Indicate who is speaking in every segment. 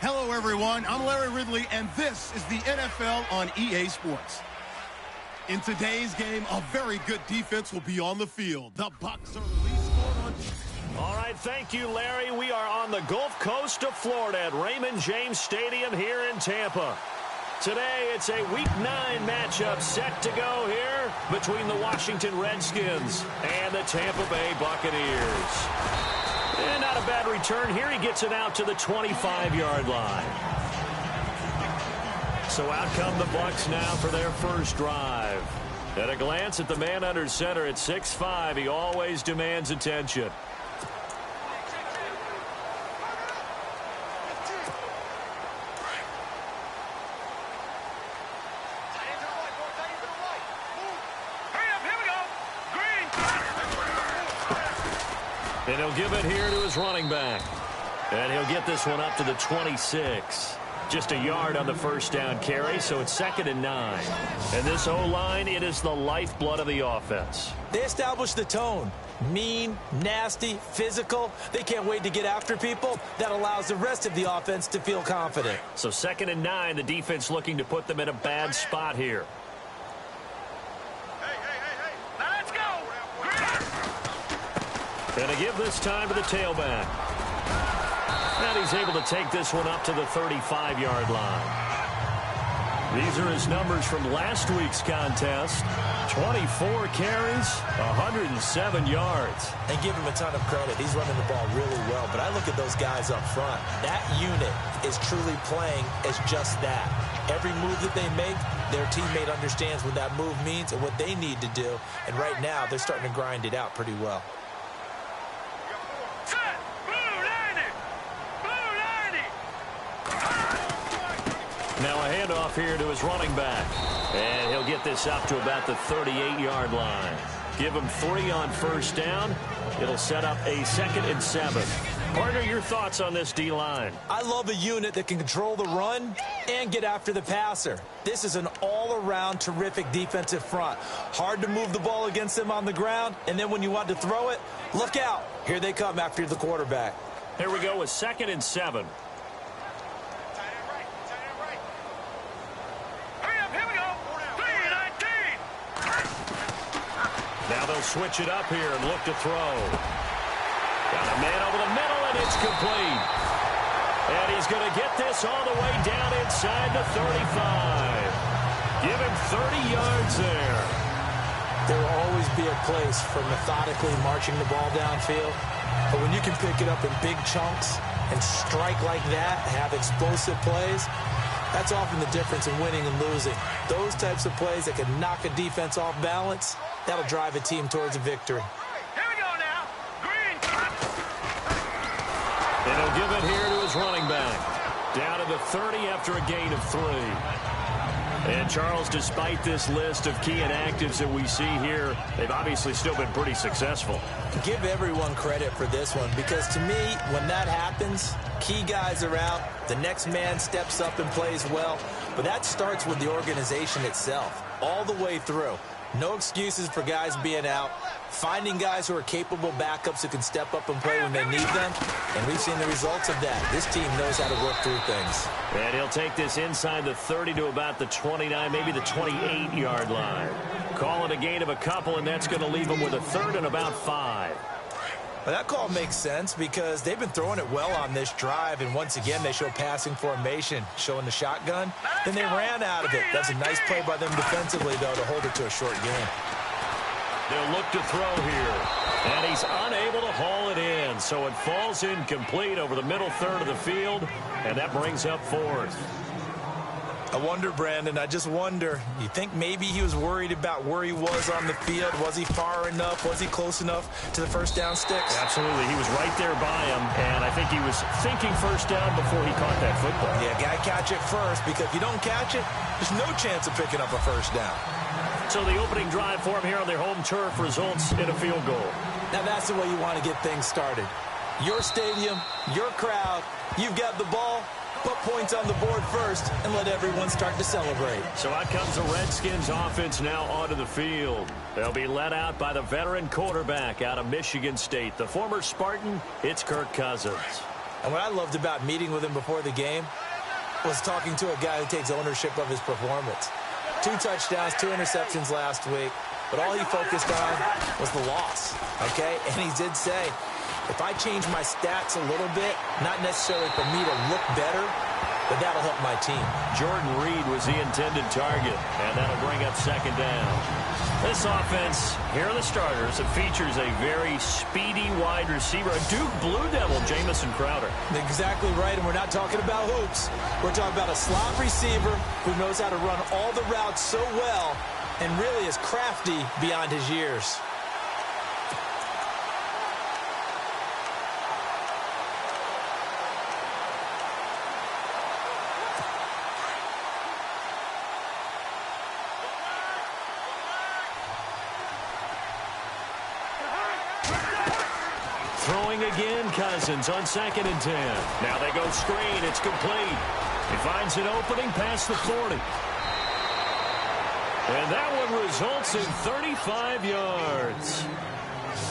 Speaker 1: Hello, everyone. I'm Larry Ridley, and this is the NFL on EA Sports. In today's game, a very good defense will be on the field. The Bucs are the lead scorer on...
Speaker 2: All right, thank you, Larry. We are on the Gulf Coast of Florida at Raymond James Stadium here in Tampa. Today, it's a Week 9 matchup set to go here between the Washington Redskins and the Tampa Bay Buccaneers. And not a bad return here. He gets it out to the 25-yard line. So out come the Bucs now for their first drive. At a glance at the man under center at 6'5", he always demands attention. And he'll give it here to his running back. And he'll get this one up to the 26. Just a yard on the first down carry, so it's 2nd and 9. And this O-line, it is the lifeblood of the offense.
Speaker 3: They established the tone. Mean, nasty, physical. They can't wait to get after people. That allows the rest of the offense to feel confident.
Speaker 2: So 2nd and 9, the defense looking to put them in a bad spot here. And to give this time to the tailback. And he's able to take this one up to the 35-yard line. These are his numbers from last week's contest. 24 carries, 107 yards.
Speaker 3: And give him a ton of credit. He's running the ball really well. But I look at those guys up front. That unit is truly playing as just that. Every move that they make, their teammate understands what that move means and what they need to do. And right now, they're starting to grind it out pretty well.
Speaker 2: Now a handoff here to his running back. And he'll get this up to about the 38-yard line. Give him 3 on first down. It'll set up a 2nd and 7. Partner, your thoughts on this D-line?
Speaker 3: I love a unit that can control the run and get after the passer. This is an all-around terrific defensive front. Hard to move the ball against them on the ground, and then when you want to throw it, look out. Here they come after the quarterback.
Speaker 2: Here we go with 2nd and 7. Now they'll switch it up here and look to throw. Got a man over the middle, and it's complete. And he's going to get this all the way down inside the 35. Give him 30 yards there.
Speaker 3: There will always be a place for methodically marching the ball downfield. But when you can pick it up in big chunks and strike like that, have explosive plays, that's often the difference in winning and losing. Those types of plays that can knock a defense off balance, that'll drive a team towards a victory.
Speaker 4: Here we go now. Green.
Speaker 2: And he'll give it here to his running back. Down to the 30 after a gain of 3. And Charles, despite this list of key inactives that we see here, they've obviously still been pretty successful.
Speaker 3: Give everyone credit for this one, because to me, when that happens, key guys are out, the next man steps up and plays well, but that starts with the organization itself, all the way through. No excuses for guys being out, finding guys who are capable backups who can step up and play when they need them, and we've seen the results of that. This team knows how to work through things.
Speaker 2: And he'll take this inside the 30 to about the 29, maybe the 28-yard line. Call it a gain of a couple, and that's going to leave him with a 3rd and about 5.
Speaker 3: Well, that call makes sense because they've been throwing it well on this drive, and once again, they show passing formation, showing the shotgun. Then they ran out of it. That's a nice play by them defensively, though, to hold it to a short gain.
Speaker 2: They'll look to throw here, and he's unable to haul it in, so it falls incomplete over the middle third of the field, and that brings up 4th.
Speaker 3: I wonder, Brandon, I just wonder, you think maybe he was worried about where he was on the field? Was he far enough? Was he close enough to the first down sticks?
Speaker 2: Absolutely. He was right there by him, and I think he was thinking first down before he caught that football.
Speaker 3: Yeah, got to catch it first, because if you don't catch it, there's no chance of picking up a first down.
Speaker 2: So the opening drive for him here on their home turf results in a field goal.
Speaker 3: Now that's the way you want to get things started. Your stadium, your crowd, you've got the ball. Put points on the board first and let everyone start to celebrate.
Speaker 2: So out comes the Redskins offense now onto the field. They'll be led out by the veteran quarterback out of Michigan State. The former Spartan, it's Kirk Cousins.
Speaker 3: And what I loved about meeting with him before the game was talking to a guy who takes ownership of his performance. 2 touchdowns, 2 interceptions last week, but all he focused on was the loss, okay? And he did say, if I change my stats a little bit, not necessarily for me to look better, but that'll help my team.
Speaker 2: Jordan Reed was the intended target, and that'll bring up second down. This offense, here are the starters. It features a very speedy wide receiver, a Duke Blue Devil, Jamison Crowder.
Speaker 3: Exactly right, and we're not talking about hoops. We're talking about a slot receiver who knows how to run all the routes so well and really is crafty beyond his years.
Speaker 2: Throwing again, Cousins on 2nd and 10. Now they go screen. It's complete. He finds an opening past the 40. And that one results in 35 yards.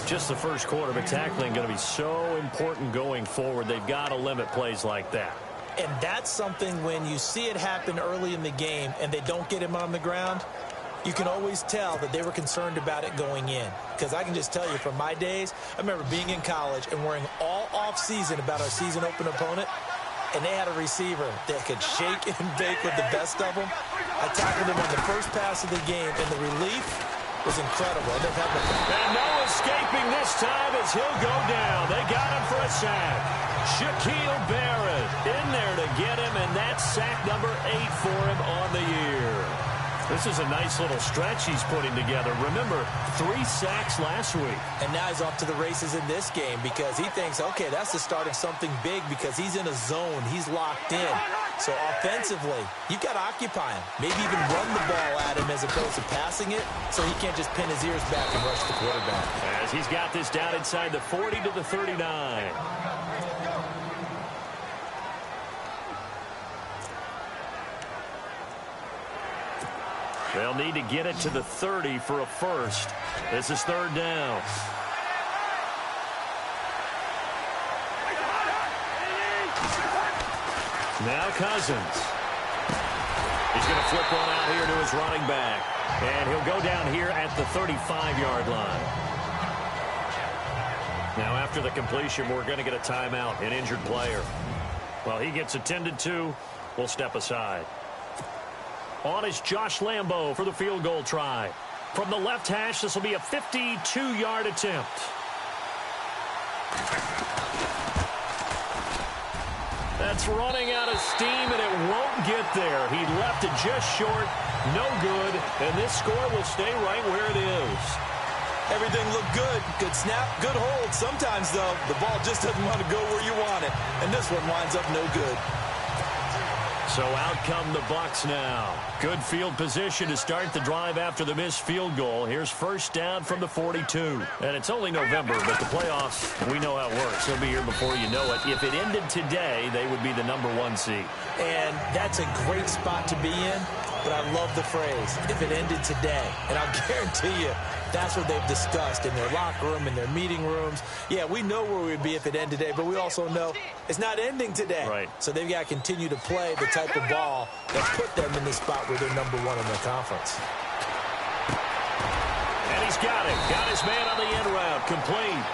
Speaker 2: Just the first quarter, but tackling going to be so important going forward. They've got to limit plays like that.
Speaker 3: And that's something when you see it happen early in the game and they don't get him on the ground, you can always tell that they were concerned about it going in. Because I can just tell you from my days, I remember being in college and worrying all off-season about our season open opponent, and they had a receiver that could shake and bake with the best of them. I tackled him on the first pass of the game, and the relief was incredible.
Speaker 2: And no escaping this time as he'll go down. They got him for a sack. Shaquille Barrett in there to get him, and that's sack number 8 for him on the year. This is a nice little stretch he's putting together. Remember, 3 sacks last week.
Speaker 3: And now he's off to the races in this game because he thinks, okay, that's the start of something big because he's in a zone. He's locked in. So offensively, you've got to occupy him. Maybe even run the ball at him as opposed to passing it so he can't just pin his ears back and rush the quarterback.
Speaker 2: As he's got this down inside the 40 to the 39. They'll need to get it to the 30 for a first. This is 3rd down. Now Cousins. He's going to flip one out here to his running back. And he'll go down here at the 35-yard line. Now after the completion, we're going to get a timeout, an injured player. Well, he gets attended to. We'll step aside. On is Josh Lambo for the field goal try. From the left hash, this will be a 52-yard attempt. That's running out of steam, and it won't get there. He left it just short, no good, and this score will stay right where it is.
Speaker 3: Everything looked good. Good snap, good hold. Sometimes, though, the ball just doesn't want to go where you want it, and this one winds up no good.
Speaker 2: So out come the Bucs now. Good field position to start the drive after the missed field goal. Here's first down from the 42. And it's only November, but the playoffs, we know how it works. They'll be here before you know it. If it ended today, they would be the #1 seed.
Speaker 3: And that's a great spot to be in, but I love the phrase, if it ended today. And I'll guarantee you, that's what they've discussed in their locker room, in their meeting rooms. Yeah, we know where we'd be if it ended today, but we also know it's not ending today.
Speaker 2: Right.
Speaker 3: So they've got to continue to play the type of ball that put them in the spot where they're #1 in their conference.
Speaker 2: And he's got it. Got his man on the end route. Complete.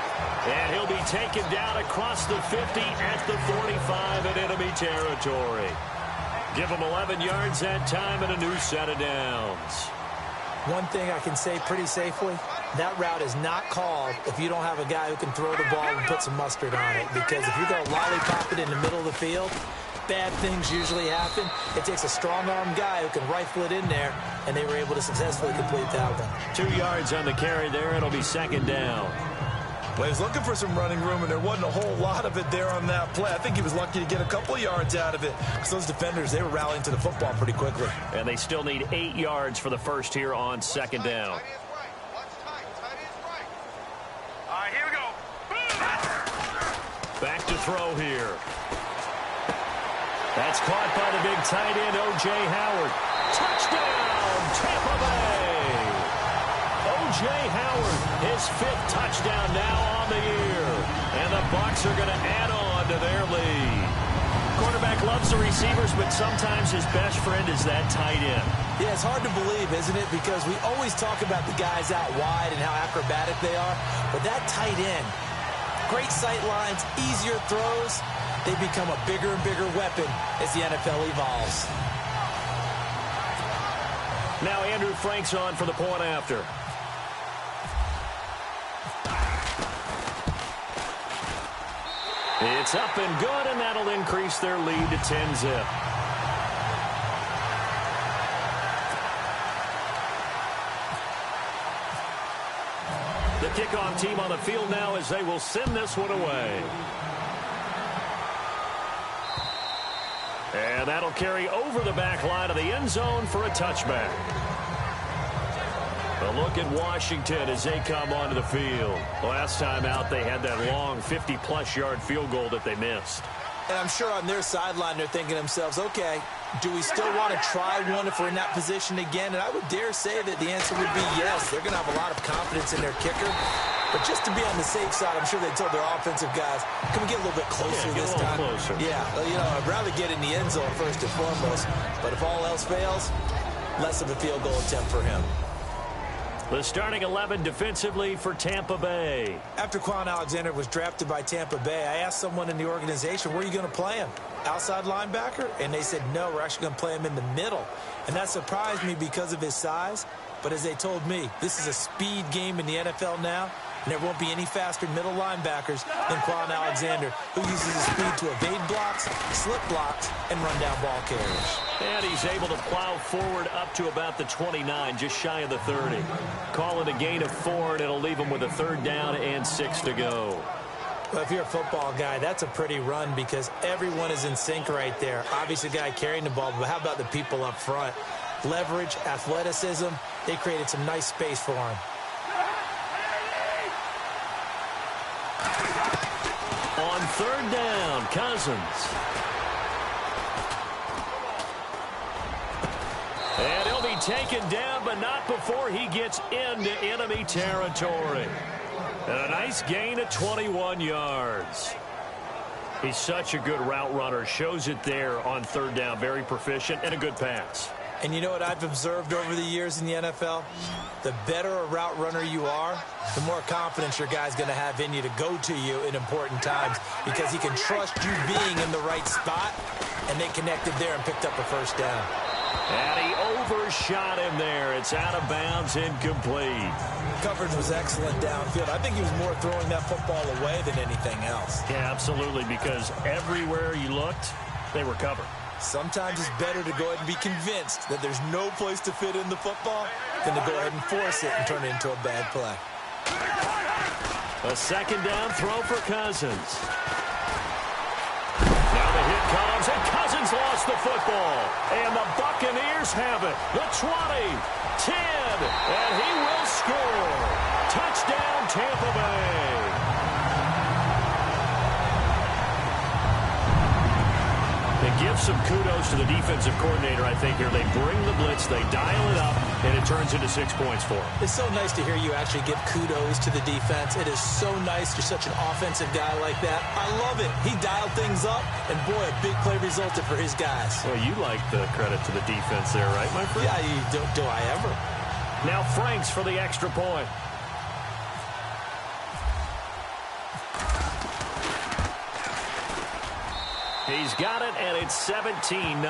Speaker 2: And he'll be taken down across the 50 at the 45 in enemy territory. Give him 11 yards that time and a new set of downs.
Speaker 3: One thing I can say pretty safely, that route is not called if you don't have a guy who can throw the ball and put some mustard on it. Because if you're going to lollipop it in the middle of the field, bad things usually happen. It takes a strong-arm guy who can rifle it in there, and they were able to successfully complete that one.
Speaker 2: 2 yards on the carry there. It'll be second down.
Speaker 5: Well, he was looking for some running room, and there wasn't a whole lot of it there on that play. I think he was lucky to get a couple of yards out of it because those defenders, they were rallying to the football pretty quickly.
Speaker 2: And they still need 8 yards for the first here on second down.
Speaker 4: All right, here we go.
Speaker 2: Back to throw here. That's caught by the big tight end, O.J. Howard. Touchdown, Tampa Bay. O.J. Howard, his 5th touchdown now on the year. And the Bucs are going to add on to their lead. Quarterback loves the receivers, but sometimes his best friend is that tight end.
Speaker 3: Yeah, it's hard to believe, isn't it? Because we always talk about the guys out wide and how acrobatic they are. But that tight end, great sight lines, easier throws, they become a bigger and bigger weapon as the NFL evolves.
Speaker 2: Now Andrew Frank's on for the point after. It's up and good, and that'll increase their lead to 10-zip. The kickoff team on the field now as they will send this one away. And that'll carry over the back line of the end zone for a touchback. A look at Washington as they come onto the field. Last time out, they had that long 50-plus yard field goal that they missed.
Speaker 3: And I'm sure on their sideline, they're thinking to themselves, okay, do we still want to try one if we're in that position again? And I would dare say that the answer would be yes. They're going to have a lot of confidence in their kicker. But just to be on the safe side, I'm sure they told their offensive guys, can we get a little bit closer this time?
Speaker 2: Closer.
Speaker 3: Yeah, you know, I'd rather get in the end zone first and foremost. But if all else fails, less of a field goal attempt for him.
Speaker 2: The starting 11 defensively for Tampa Bay.
Speaker 3: After Quan Alexander was drafted by Tampa Bay, I asked someone in the organization, where are you going to play him? Outside linebacker? And they said, no, we're actually going to play him in the middle. And that surprised me because of his size. But as they told me, this is a speed game in the NFL now, and there won't be any faster middle linebackers than Quan Alexander, who uses his speed to evade blocks, slip blocks, and run down ball carriers.
Speaker 2: And he's able to plow forward up to about the 29, just shy of the 30. Call it a gain of 4, and it'll leave him with a 3rd down and 6 to go.
Speaker 3: Well, if you're a football guy, that's a pretty run because everyone is in sync right there. Obviously, the guy carrying the ball, but how about the people up front? Leverage, athleticism, they created some nice space for him.
Speaker 2: On 3rd down, Cousins. And he'll be taken down, but not before he gets into enemy territory. And a nice gain of 21 yards. He's such a good route runner. Shows it there on 3rd down. Very proficient and a good pass.
Speaker 3: And you know what I've observed over the years in the NFL? The better a route runner you are, the more confidence your guy's going to have in you to go to you in important times because he can trust you being in the right spot, and they connected there and picked up a 1st down.
Speaker 2: And he overshot him there. It's out of bounds, incomplete.
Speaker 3: Coverage was excellent downfield. I think he was more throwing that football away than anything else.
Speaker 2: Yeah, absolutely, because everywhere you looked, they were covered.
Speaker 3: Sometimes it's better to go ahead and be convinced that there's no place to fit in the football than to go ahead and force it and turn it into a bad play.
Speaker 2: A 2nd down throw for Cousins. Now the hit comes, and Cousins lost the football. And the Buccaneers have it. The 20, 10, and he will score. Touchdown, Tampa Bay. They give some kudos to the defensive coordinator, I think, here. They bring the blitz, they dial it up, and it turns into 6 points for them.
Speaker 3: It's so nice to hear you actually give kudos to the defense. It is so nice. You're such an offensive guy like that. I love it. He dialed things up, and boy, a big play resulted for his guys.
Speaker 2: Well, you like the credit to the defense there, right, my friend?
Speaker 3: Yeah, do I ever?
Speaker 2: Now Franks for the extra point. He's got it, and it's 17-0.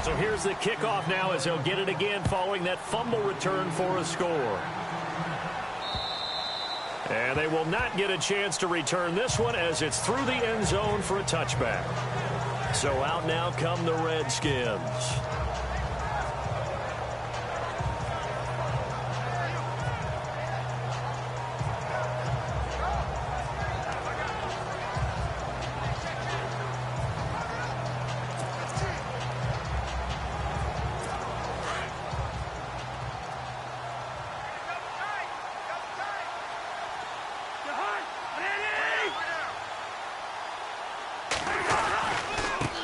Speaker 2: So here's the kickoff now as he'll get it again following that fumble return for a score. And they will not get a chance to return this one as it's through the end zone for a touchback. So out now come the Redskins.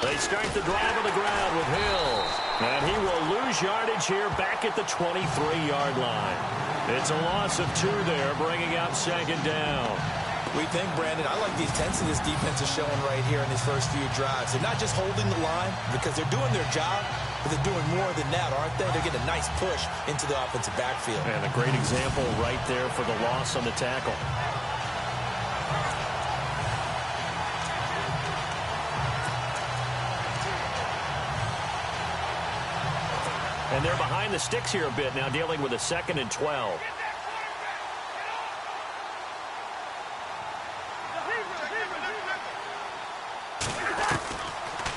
Speaker 2: They start the drive on the ground with Hill. And he will lose lose yardage here back at the 23-yard line. It's a loss of 2 there, bringing out second down.
Speaker 5: We think, Brandon, I like the intensity this defense is showing right here in these first few drives. They're not just holding the line because they're doing their job, but they're doing more than that, aren't they? They're getting a nice push into the offensive backfield.
Speaker 2: And a great example right there for the loss on the tackle. And they're behind the sticks here a bit now, dealing with a 2nd and 12.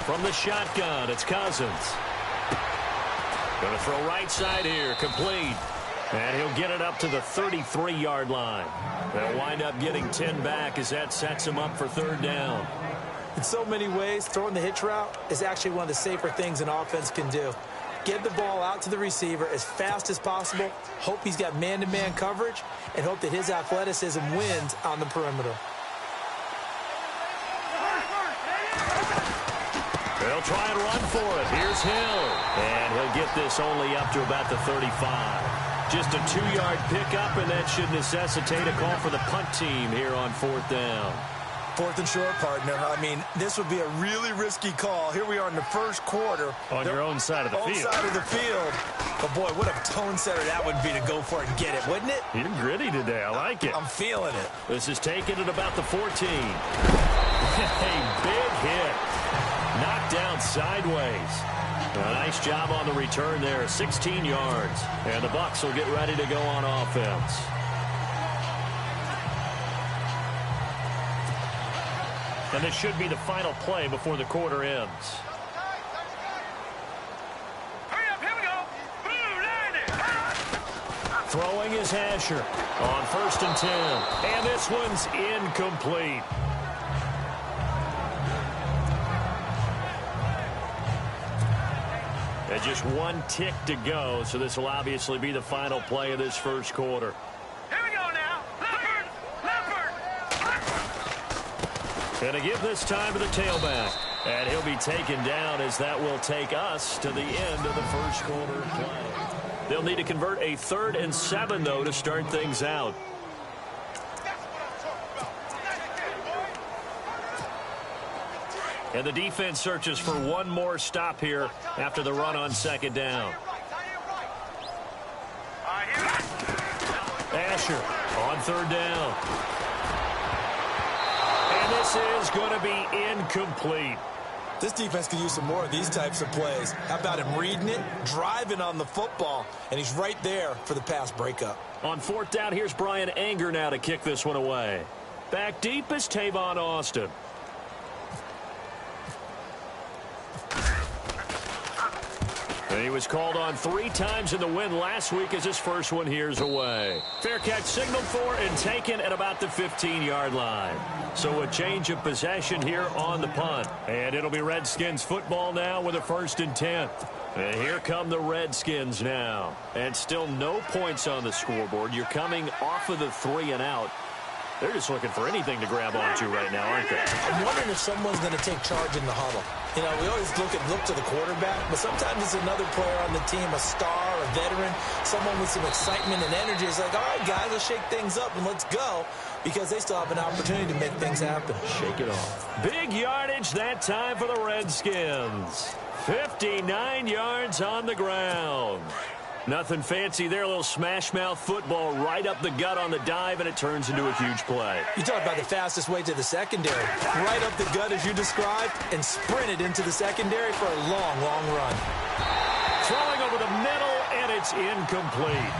Speaker 2: From the shotgun, it's Cousins. Going to throw right side here, complete. And he'll get it up to the 33-yard line. They'll wind up getting 10 back as that sets him up for 3rd down.
Speaker 3: In so many ways, throwing the hitch route is actually one of the safer things an offense can do. Get the ball out to the receiver as fast as possible, hope he's got man-to-man coverage, and hope that his athleticism wins on the perimeter.
Speaker 2: They'll try and run for it. Here's Hill. And he'll get this only up to about the 35. Just a 2-yard pickup, and that should necessitate a call for the punt team here on 4th down.
Speaker 5: 4th and short, partner. I mean, this would be a really risky call. Here we are in the first quarter.
Speaker 2: On your own side of the field.
Speaker 5: Own side of the field. But, boy, what a tone setter that would be to go for it and get it, wouldn't it?
Speaker 2: You're gritty today. I like it.
Speaker 5: I'm feeling it.
Speaker 2: This is taken at about the 14. A big hit. Knocked down sideways. A nice job on the return there. 16 yards. And the Bucs will get ready to go on offense. And this should be the final play before the quarter ends.
Speaker 4: Hurry up, here we go.
Speaker 2: Throwing is Asher on 1st and 10. And this one's incomplete. And just 1 tick to go, so this will obviously be the final play of this first quarter.
Speaker 4: Here we go now. Leopard.
Speaker 2: And to give this time to the tailback. And he'll be taken down as that will take us to the end of the first quarter play. They'll need to convert a 3rd and 7, though, to start things out. And the defense searches for one more stop here after the run on 2nd down. Asher on 3rd down. And this is going to be incomplete.
Speaker 5: This defense could use some more of these types of plays. How about him reading it, driving on the football, and he's right there for the pass breakup.
Speaker 2: On 4th down, here's Brian Anger now to kick this one away. Back deep is Tavon Austin. And he was called on 3 times in the win last week as his first one here's away. Fair catch signaled for and taken at about the 15-yard line. So a change of possession here on the punt. And it'll be Redskins football now with a 1st and 10. And here come the Redskins now. And still no points on the scoreboard. You're coming off of the 3 and out. They're just looking for anything to grab onto right now, aren't they?
Speaker 3: I'm wondering if someone's going to take charge in the huddle. You know, we always look to the quarterback, but sometimes it's another player on the team, a star, a veteran, someone with some excitement and energy. It's like, all right, guys, let's shake things up and let's go, because they still have an opportunity to make things happen.
Speaker 2: Shake it off. Big yardage that time for the Redskins. 59 yards on the ground. Nothing fancy there, a little smash-mouth football right up the gut on the dive, and it turns into a huge play.
Speaker 3: You talk about the fastest way to the secondary. Right up the gut as you described, and sprinted into the secondary for a long, long run.
Speaker 2: Throwing over the middle, and it's incomplete.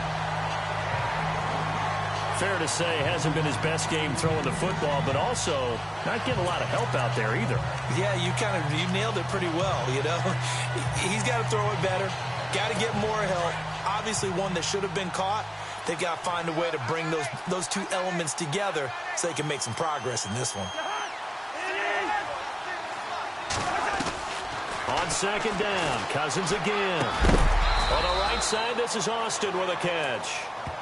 Speaker 2: Fair to say, hasn't been his best game throwing the football, but also not getting a lot of help out there either.
Speaker 3: Yeah, you nailed it pretty well, you know. He's got to throw it better. Got to get more help. Obviously one that should have been caught. They've got to find a way to bring those 2 elements together so they can make some progress in this one.
Speaker 2: On 2nd down, Cousins again. On the right side, this is Austin with a catch.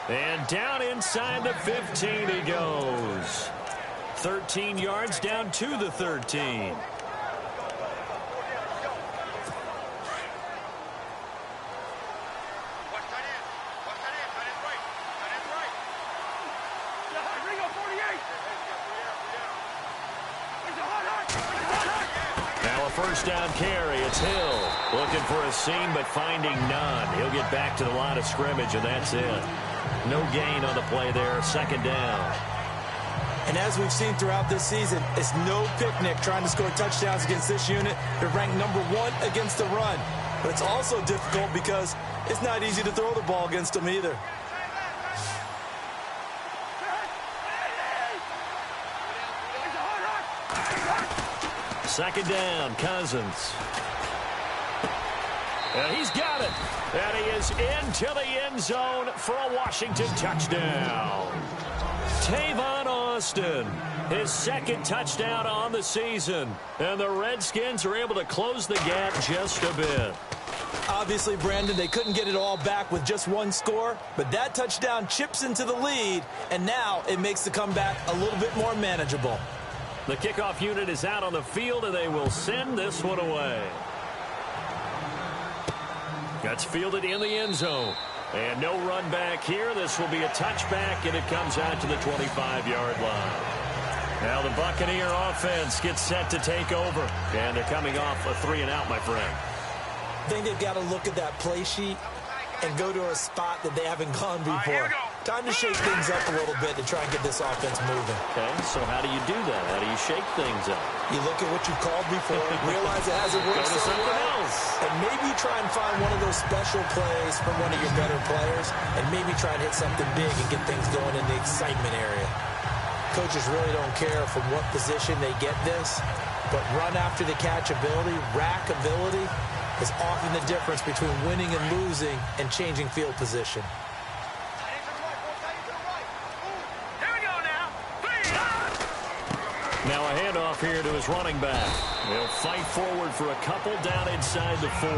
Speaker 2: And down inside the 15 he goes. 13 yards down to the 13. first down carry. It's Hill looking for a seam but finding none. He'll get back to the line of scrimmage, and that's it. No gain on the play there, second down.
Speaker 3: And as we've seen throughout this season, it's no picnic trying to score touchdowns against this unit. They're ranked #1 against the run. But it's also difficult because it's not easy to throw the ball against them either.
Speaker 2: Second down, Cousins. And he's got it. And he is into the end zone for a Washington touchdown. Tavon Austin, his second touchdown on the season. And the Redskins are able to close the gap just a bit.
Speaker 3: Obviously, Brandon, they couldn't get it all back with just one score, but that touchdown chips into the lead, and now it makes the comeback a little bit more manageable.
Speaker 2: The kickoff unit is out on the field, and they will send this one away. That's fielded in the end zone. And no run back here. This will be a touchback, and it comes out to the 25-yard line. Now the Buccaneer offense gets set to take over. And they're coming off a 3-and-out, my friend.
Speaker 3: I think they've got to look at that play sheet and go to a spot that they haven't gone before. Time to shake things up a little bit to try and get this offense moving.
Speaker 2: Okay, so how do you do that? How do you shake things up?
Speaker 3: You look at what you called before, realize it hasn't worked
Speaker 2: Go to
Speaker 3: so
Speaker 2: something
Speaker 3: well,
Speaker 2: else.
Speaker 3: and maybe try and find one of those special plays from one of your better players, and maybe try and hit something big and get things going in the excitement area. Coaches really don't care from what position they get this, but run after the catch ability, rack ability, is often the difference between winning and losing and changing field position.
Speaker 2: Now a handoff here to his running back. He'll fight forward for a couple down inside the 40.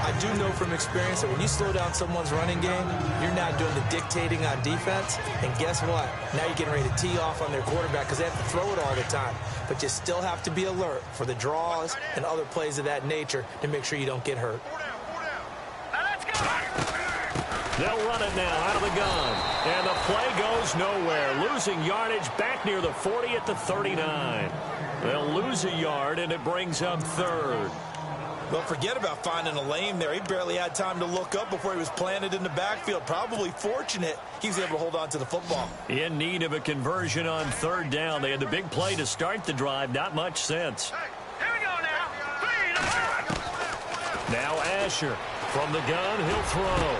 Speaker 3: I do know from experience that when you slow down someone's running game, you're not doing the dictating on defense. And guess what? Now you're getting ready to tee off on their quarterback because they have to throw it all the time. But you still have to be alert for the draws and other plays of that nature to make sure you don't get hurt.
Speaker 2: They'll run it now out of the gun. And the play goes nowhere. Losing yardage back near the 40 at the 39. They'll lose a yard, and it brings up third.
Speaker 5: Well, forget about finding a lane there. He barely had time to look up before he was planted in the backfield. Probably fortunate he was able to hold on to the football.
Speaker 2: In need of a conversion on third down. They had the big play to start the drive. Not much sense.
Speaker 4: Here we go now.
Speaker 2: Now Asher from the gun. He'll throw.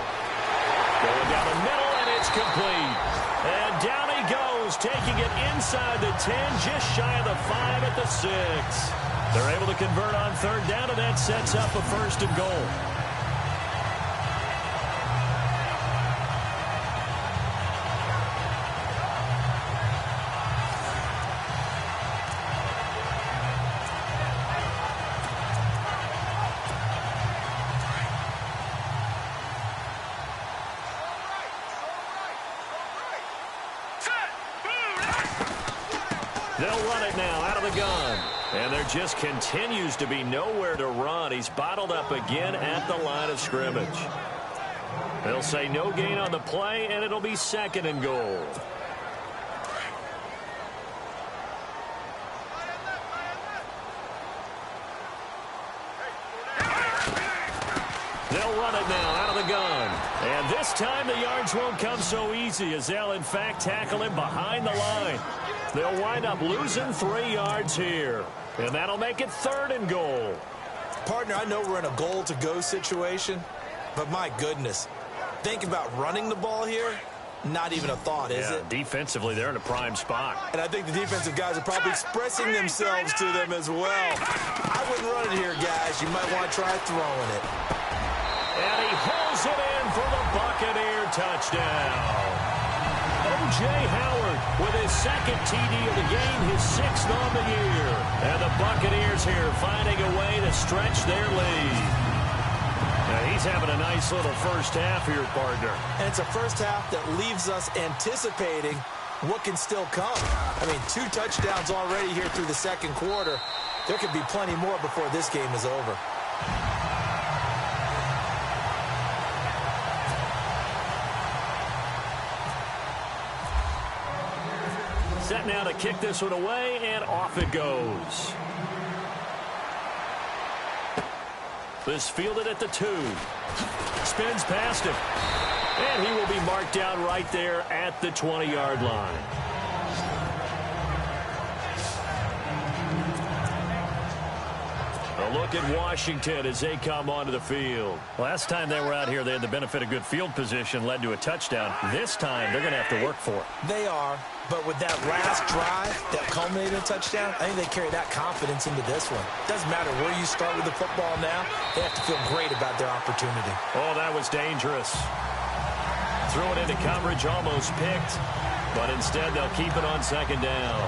Speaker 2: Going down the middle, and it's complete. And down he goes, taking it inside the 10, just shy of the 5 at the 6. They're able to convert on third down, and that sets up a first and goal. They'll run it now out of the gun. And there just continues to be nowhere to run. He's bottled up again at the line of scrimmage. They'll say no gain on the play, and it'll be second and goal. They'll run it now out of the gun. And this time the yards won't come so easy as they'll, in fact, tackle him behind the line. They'll wind up losing 3 yards here. And that'll make it third and goal.
Speaker 3: Partner, I know we're in a goal-to-go situation, but my goodness, think about running the ball here. Not even a thought, is it?
Speaker 2: Defensively, they're in a prime spot.
Speaker 3: And I think the defensive guys are probably expressing themselves to them as well. I wouldn't run it here, guys. You might want to try throwing it.
Speaker 2: And he holds it in for the Buccaneer touchdown. O.J. Howard with his second TD of the game, his 6th on the year. And the Buccaneers here finding a way to stretch their lead. Now he's having a nice little first half here, partner.
Speaker 3: And it's a first half that leaves us anticipating what can still come. I mean, 2 touchdowns already here through the second quarter. There could be plenty more before this game is over. Set now to kick this one away, and off it goes.
Speaker 2: This fielded at the 2. Spins past him. And he will be marked down right there at the 20-yard line. A look at Washington as they come onto the field.
Speaker 6: Last time they were out here, they had the benefit of good field position, led to a touchdown. This time, they're going to have to work for it.
Speaker 3: They are, but with that last drive that culminated in a touchdown, I think they carry that confidence into this one. Doesn't matter where you start with the football now, they have to feel great about their opportunity.
Speaker 2: Oh, that was dangerous. Threw it into coverage, almost picked, but instead they'll keep it on second down.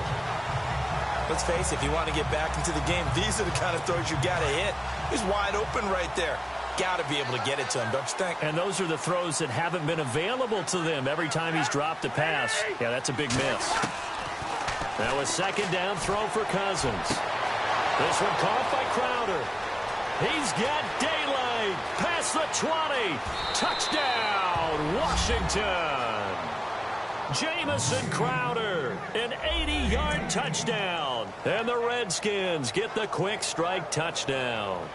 Speaker 3: Let's face it, if you want to get back into the game, these are the kind of throws you got to hit. He's wide open right there. Got to be able to get it to him, don't you think?
Speaker 2: And those are the throws that haven't been available to them every time he's dropped a pass. Yeah, that's a big miss. Now a second down throw for Cousins. This one caught by Crowder. He's got daylight. Past the 20. Touchdown, Washington. Jamison Crowder, an 80-yard touchdown. And the Redskins get the quick strike touchdown.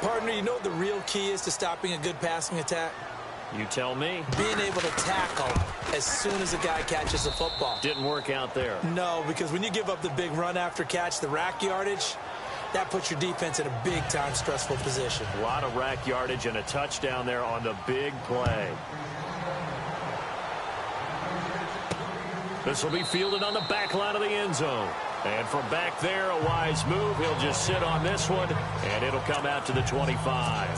Speaker 3: Partner, you know what the real key is to stopping a good passing attack?
Speaker 2: You tell me.
Speaker 3: Being able to tackle as soon as a guy catches the football.
Speaker 2: Didn't work out there.
Speaker 3: No, because when you give up the big run after catch, the rack yardage, that puts your defense in a big-time stressful position.
Speaker 2: A lot of rack yardage and a touchdown there on the big play. This will be fielded on the back line of the end zone. And from back there, a wise move. He'll just sit on this one, and it'll come out to the 25.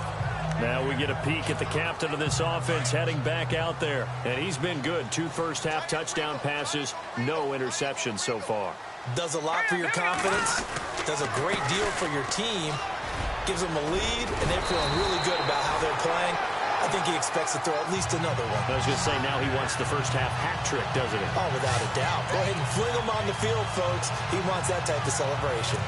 Speaker 2: Now we get a peek at the captain of this offense heading back out there. And he's been good. 2 first-half touchdown passes, no interceptions so far.
Speaker 3: Does a lot for your confidence. Does a great deal for your team. Gives them a lead, and they're feeling really good about how they're playing. I think he expects to throw at least another one.
Speaker 2: I was going to say, now he wants the first-half hat trick, doesn't he?
Speaker 3: Oh, without a doubt. Go ahead and fling him on the field, folks. He wants that type of celebration.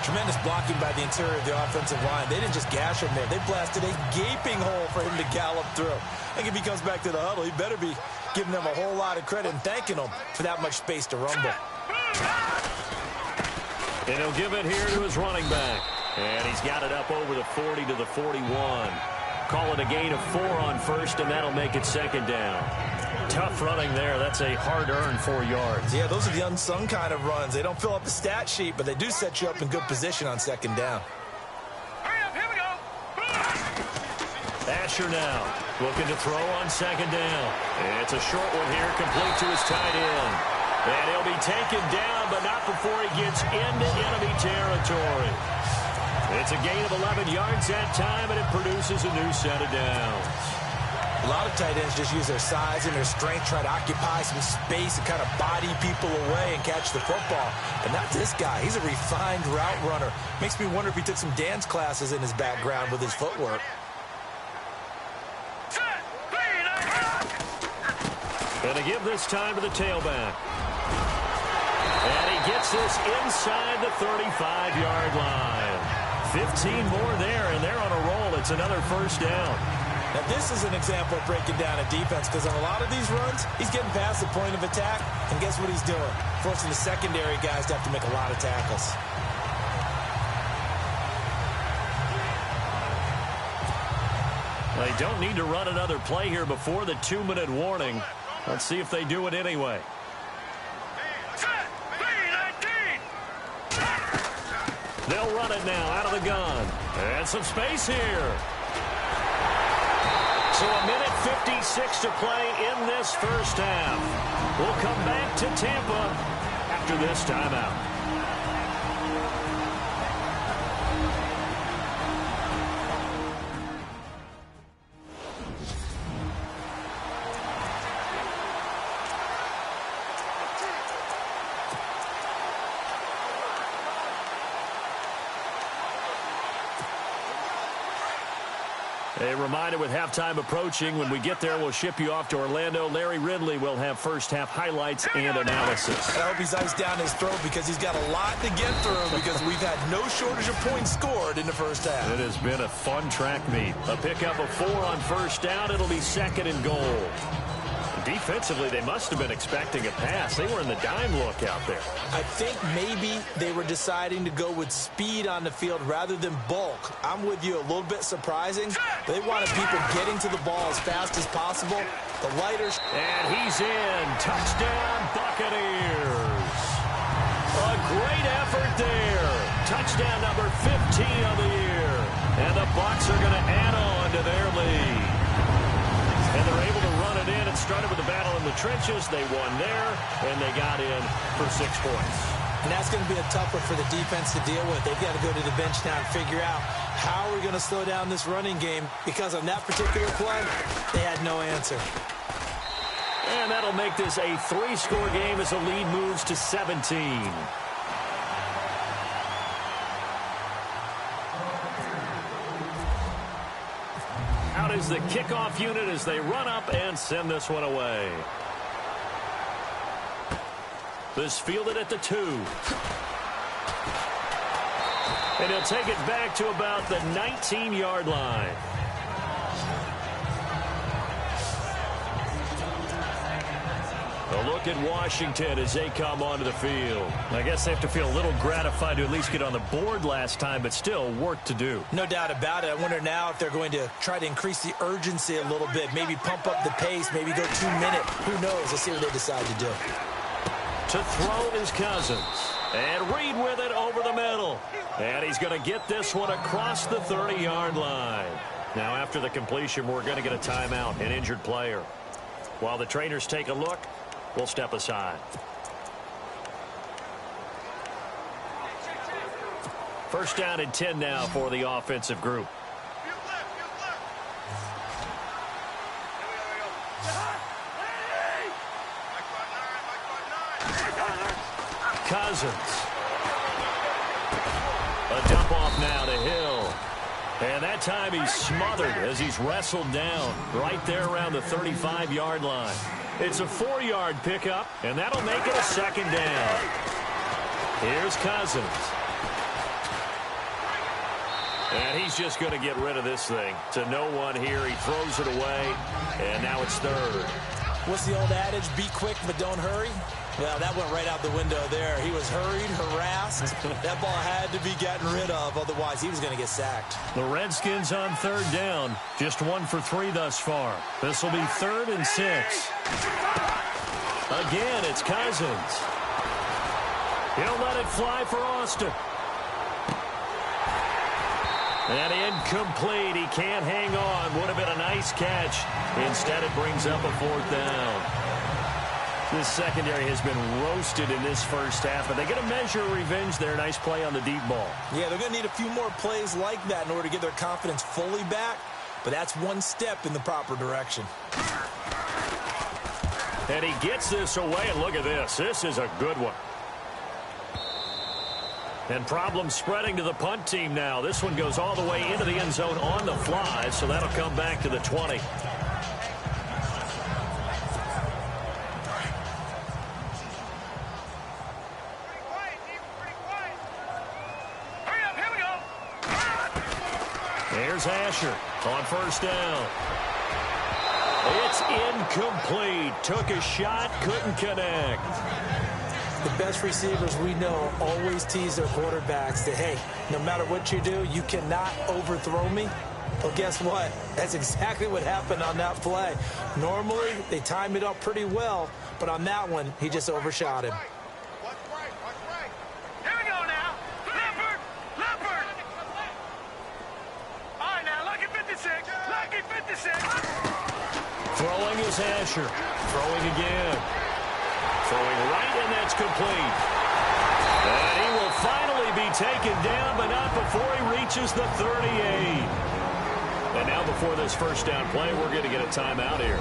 Speaker 3: Tremendous blocking by the interior of the offensive line. They didn't just gash him there. They blasted a gaping hole for him to gallop through. I think if he comes back to the huddle, he better be giving them a whole lot of credit and thanking them for that much space to rumble.
Speaker 2: And he'll give it here to his running back. And he's got it up over the 40 to the 41. Call it a gain of 4 on first, and that'll make it second down. Tough running there. That's a hard-earned 4 yards.
Speaker 3: Yeah, those are the unsung kind of runs. They don't fill up the stat sheet, but they do set you up in good position on second down.
Speaker 4: Hurry up, here we go.
Speaker 2: Asher now looking to throw on second down. It's a short one here, complete to his tight end. And he'll be taken down, but not before he gets into enemy territory. It's a gain of 11 yards that time, and it produces a new set of downs.
Speaker 3: A lot of tight ends just use their size and their strength, try to occupy some space and kind of body people away and catch the football. But not this guy. He's a refined route runner. Makes me wonder if he took some dance classes in his background with his footwork.
Speaker 2: And to give this time to the tailback. And he gets this inside the 35-yard line. 15 more there, and they're on a roll. It's another first down.
Speaker 3: Now, this is an example of breaking down a defense, because on a lot of these runs, he's getting past the point of attack, and guess what he's doing? Forcing the secondary guys to have to make a lot of tackles.
Speaker 2: They don't need to run another play here before the 2-minute warning. Let's see if they do it anyway. They'll run it now out of the gun. And some space here. So a minute 56 to play in this first half. We'll come back to Tampa after this timeout. A reminder, with halftime approaching, when we get there, we'll ship you off to Orlando. Larry Ridley will have first-half highlights and analysis.
Speaker 3: I hope he's iced down his throat, because he's got a lot to get through, because we've had no shortage of points scored in the first half.
Speaker 2: It has been a fun track meet. A pickup of 4 on first down. It'll be second and goal.
Speaker 6: defensively, they must have been expecting a pass. They were in the dime look out there.
Speaker 3: I think maybe they were deciding to go with speed on the field rather than bulk. I'm with you, a little bit surprising. They wanted people getting to the ball as fast as possible. The lighters.
Speaker 6: And he's in. Touchdown, Buccaneers. A great effort there. Touchdown number 15 of the year. And the Bucs are going to add on to their lead. And they're able to run it in. It started with the battle in the trenches. They won there, and they got in for 6 points.
Speaker 3: And that's going to be a tough one for the defense to deal with. They've got to go to the bench now and figure out how we're going to slow down this running game, because on that particular play, they had no answer.
Speaker 6: And that'll make this a 3-score game as the lead moves to 17. Out is the kickoff unit as they run up and send this one away. This fielded at the 2. And he'll take it back to about the 19-yard line. A look at Washington as they come onto the field. I guess they have to feel a little gratified to at least get on the board last time, but still work to do.
Speaker 3: No doubt about it. I wonder now if they're going to try to increase the urgency a little bit, maybe pump up the pace, maybe go 2 minutes. Who knows? Let's see what they decide to do.
Speaker 6: To throw is Cousins. And Reed with it over the middle. And he's going to get this one across the 30-yard line. Now, after the completion, we're going to get a timeout, an injured player. While the trainers take a look, we'll step aside. First down and 10 now for the offensive group. Cousins. A dump off now to Hill. And that time he's smothered as he's wrestled down right there around the 35-yard line. It's a 4-yard pickup, and that'll make it a second down. Here's Cousins. And he's just going to get rid of this thing. To no one here. He throws it away, and now it's third.
Speaker 3: What's the old adage? Be quick, but don't hurry. Well, that went right out the window there. He was hurried, harassed. That ball had to be gotten rid of, otherwise he was going to get sacked.
Speaker 6: The Redskins on third down. Just 1 for 3 thus far. This will be 3rd and 6. Again, it's Cousins. He'll let it fly for Austin. And incomplete. He can't hang on. Would have been a nice catch. Instead, it brings up a 4th down. This secondary has been roasted in this first half, but they get a measure of revenge there. Nice play on the deep ball.
Speaker 3: Yeah, they're going to need a few more plays like that in order to get their confidence fully back, but that's one step in the proper direction.
Speaker 6: And he gets this away, and look at this. This is a good one. And problems spreading to the punt team now. This one goes all the way into the end zone on the fly, so that'll come back to the 20. Here's Asher on first down. It's incomplete. Took a shot, couldn't connect.
Speaker 3: The best receivers we know always tease their quarterbacks that, hey, no matter what you do, you cannot overthrow me. Well, guess what? That's exactly what happened on that play. Normally, they time it up pretty well, but on that one, he just overshot him.
Speaker 6: Throwing is Asher. Throwing again. Throwing right, and that's complete. And he will finally be taken down, but not before he reaches the 38. And now before this first down play, we're going to get a timeout here,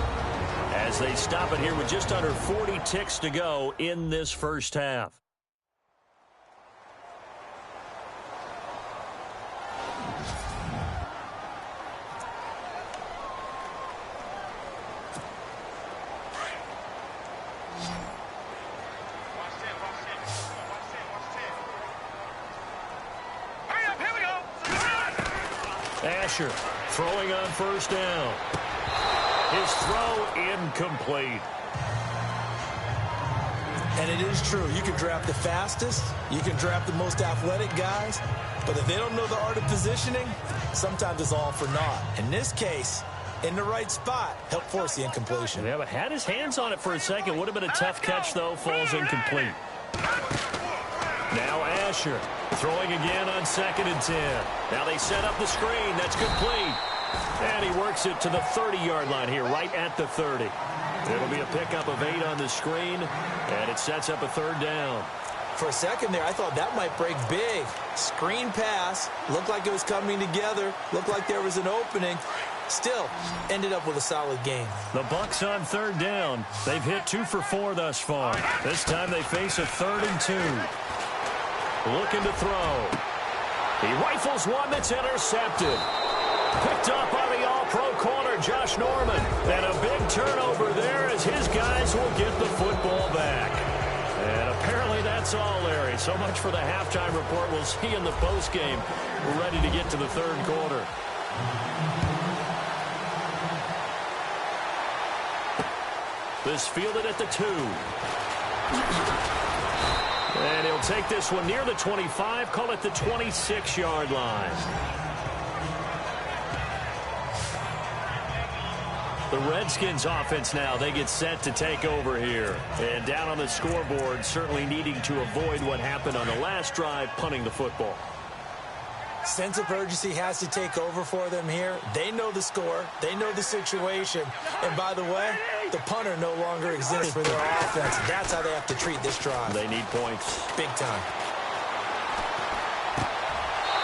Speaker 6: as they stop it here with just under 40 ticks to go in this first half. Asher throwing on first down. His throw incomplete.
Speaker 5: And it is true. You can draft the fastest. You can draft the most athletic guys. But if they don't know the art of positioning, sometimes it's all for naught. In this case, in the right spot, helped force the incompletion.
Speaker 6: Yeah, but had his hands on it for a second. Would have been a tough catch, though. Falls incomplete. Now Asher throwing again on 2nd and 10. Now they set up the screen. That's complete. And he works it to the 30-yard line here, right at the 30. It'll be a pickup of 8 on the screen, and it sets up a 3rd down.
Speaker 5: For a second there, I thought that might break big. Screen pass, looked like it was coming together, looked like there was an opening. Still, ended up with a solid game.
Speaker 6: The Bucs on 3rd down. They've hit 2 for 4 thus far. This time they face a 3rd and 2. Looking to throw. He rifles one that's intercepted. Picked up by the all-pro corner, Josh Norman. And a big turnover there as his guys will get the football back. And apparently that's all, Larry. So much for the halftime report. We'll see in the postgame. We're ready to get to the 3rd quarter. This fielded at the 2. And he'll take this one near the 25, call it the 26-yard line. The Redskins offense now, they get set to take over here. And down on the scoreboard, certainly needing to avoid what happened on the last drive, punting the football.
Speaker 5: Sense of urgency has to take over for them here. They know the score. They know the situation. And by the way, the punter no longer exists for their offense. That's how they have to treat this drive.
Speaker 6: They need points.
Speaker 5: Big time.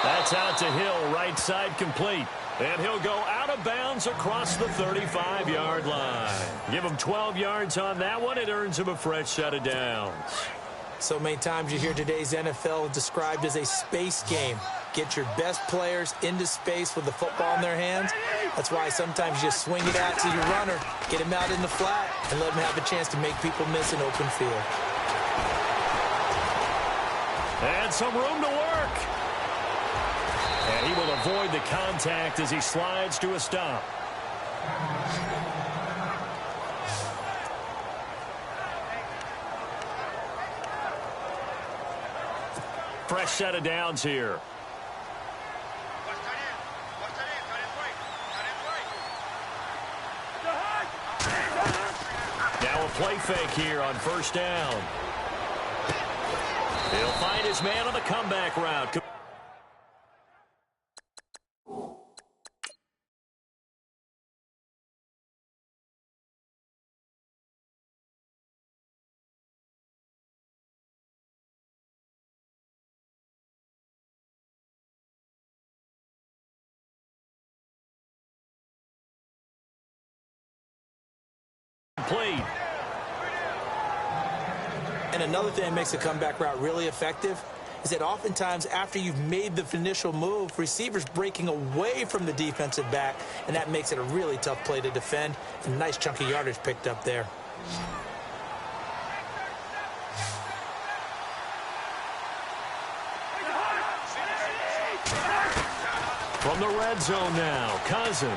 Speaker 6: That's out to Hill, right side complete. And he'll go out of bounds across the 35-yard line. Give him 12 yards on that one. It earns him a fresh set of downs.
Speaker 5: So many times you hear today's NFL described as a space game. Get your best players into space with the football in their hands. That's why sometimes you just swing it out to your runner, get him out in the flat, and let him have a chance to make people miss an open field.
Speaker 6: And some room to work. And he will avoid the contact as he slides to a stop. Fresh set of downs here. Now a play fake here on 1st down. He'll find his man on the comeback route. Complete.
Speaker 5: And another thing that makes a comeback route really effective is that oftentimes after you've made the initial move, receivers breaking away from the defensive back, and that makes it a really tough play to defend. A nice chunk of yardage picked up there.
Speaker 6: From the red zone now, Cousins.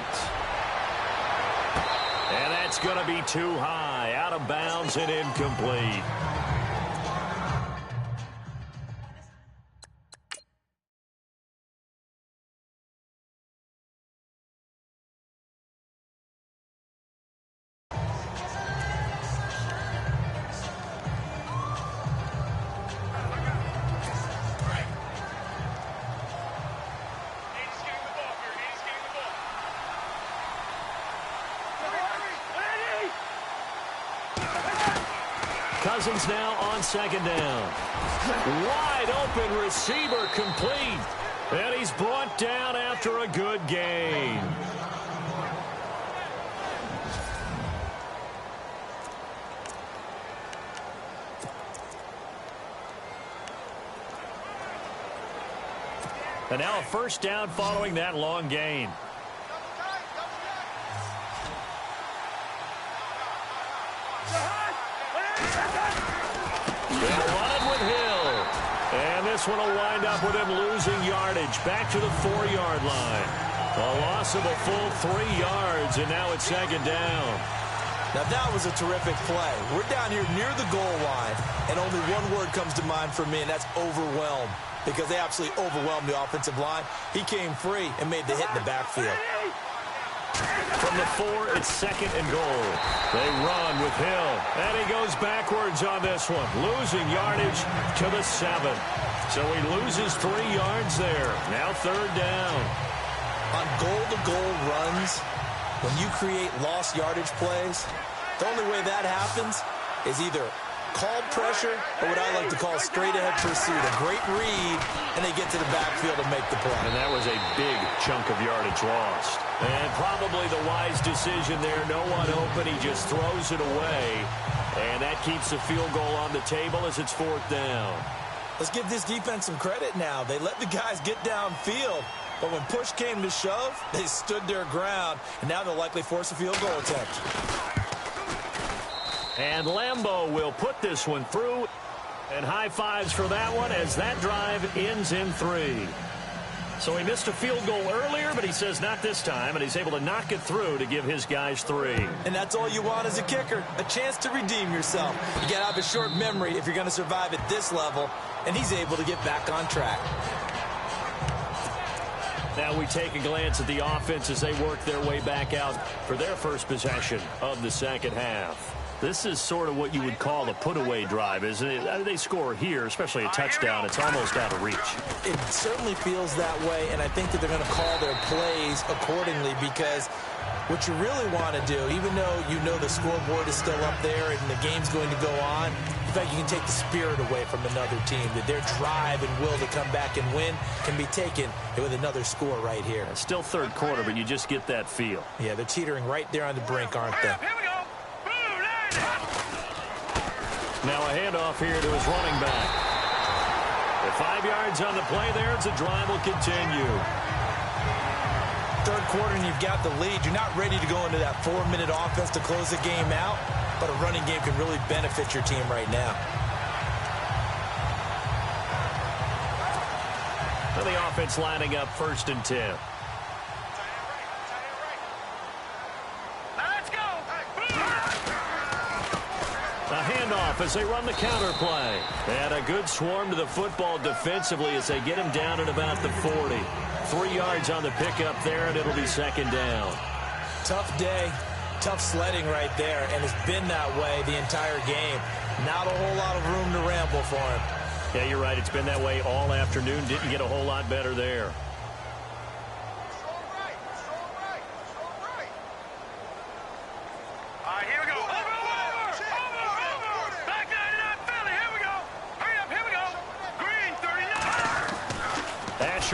Speaker 6: And that's going to be too high, out of bounds and incomplete. Cousins now on 2nd down. Wide open receiver complete. And he's brought down after a good gain. And now a 1st down following that long gain. They'll run it with Hill. And this one will wind up with him losing yardage back to the 4-yard line. A loss of a full 3 yards, and now it's 2nd down.
Speaker 5: Now, that was a terrific play. We're down here near the goal line, and only one word comes to mind for me, and that's overwhelmed, because they absolutely overwhelmed the offensive line. He came free and made the hit in the backfield.
Speaker 2: From the 4, it's 2nd and goal. They run with Hill, and he goes backwards on this one, losing yardage to the 7. So he loses 3 yards there. Now 3rd down.
Speaker 5: On goal-to-goal runs, when you create lost yardage plays, the only way that happens is either called pressure or what I like to call straight-ahead pursuit. A great read, and they get to the backfield and make the play.
Speaker 2: And that was a big chunk of yardage lost. And probably the wise decision there. No one open. He just throws it away. And that keeps the field goal on the table as it's 4th down.
Speaker 5: Let's give this defense some credit now. They let the guys get downfield. But when push came to shove, they stood their ground, and now they'll likely force a field goal attempt.
Speaker 2: And Lambeau will put this one through. And high fives for that one as that drive ends in 3. So he missed a field goal earlier, but he says not this time, and he's able to knock it through to give his guys 3.
Speaker 5: And that's all you want as a kicker, a chance to redeem yourself. You got to have a short memory if you're going to survive at this level, and he's able to get back on track.
Speaker 2: Now we take a glance at the offense as they work their way back out for their first possession of the second half. This is sort of what you would call a put-away drive, isn't it? They score here, especially a touchdown. It's almost out of reach.
Speaker 5: It certainly feels that way, and I think that they're going to call their plays accordingly, because what you really want to do, even though you know the scoreboard is still up there and the game's going to go on, in fact, you can take the spirit away from another team, that their drive and will to come back and win can be taken with another score right here.
Speaker 2: It's still 3rd quarter, but you just get that feel.
Speaker 5: Yeah, they're teetering right there on the brink, aren't they?
Speaker 4: Here we go.
Speaker 2: Now a handoff here to his running back. With 5 yards on the play there, the drive will continue.
Speaker 5: 3rd quarter and you've got the lead. You're not ready to go into that 4-minute offense to close the game out, but a running game can really benefit your team right now.
Speaker 2: And the offense lining up 1st and 10. A handoff as they run the counter play. And a good swarm to the football defensively as they get him down at about the 40. 3 yards on the pickup there, and it'll be 2nd down.
Speaker 5: Tough day, tough sledding right there, and it's been that way the entire game. Not a whole lot of room to ramble for him.
Speaker 2: Yeah, you're right. It's been that way all afternoon. Didn't get a whole lot better there.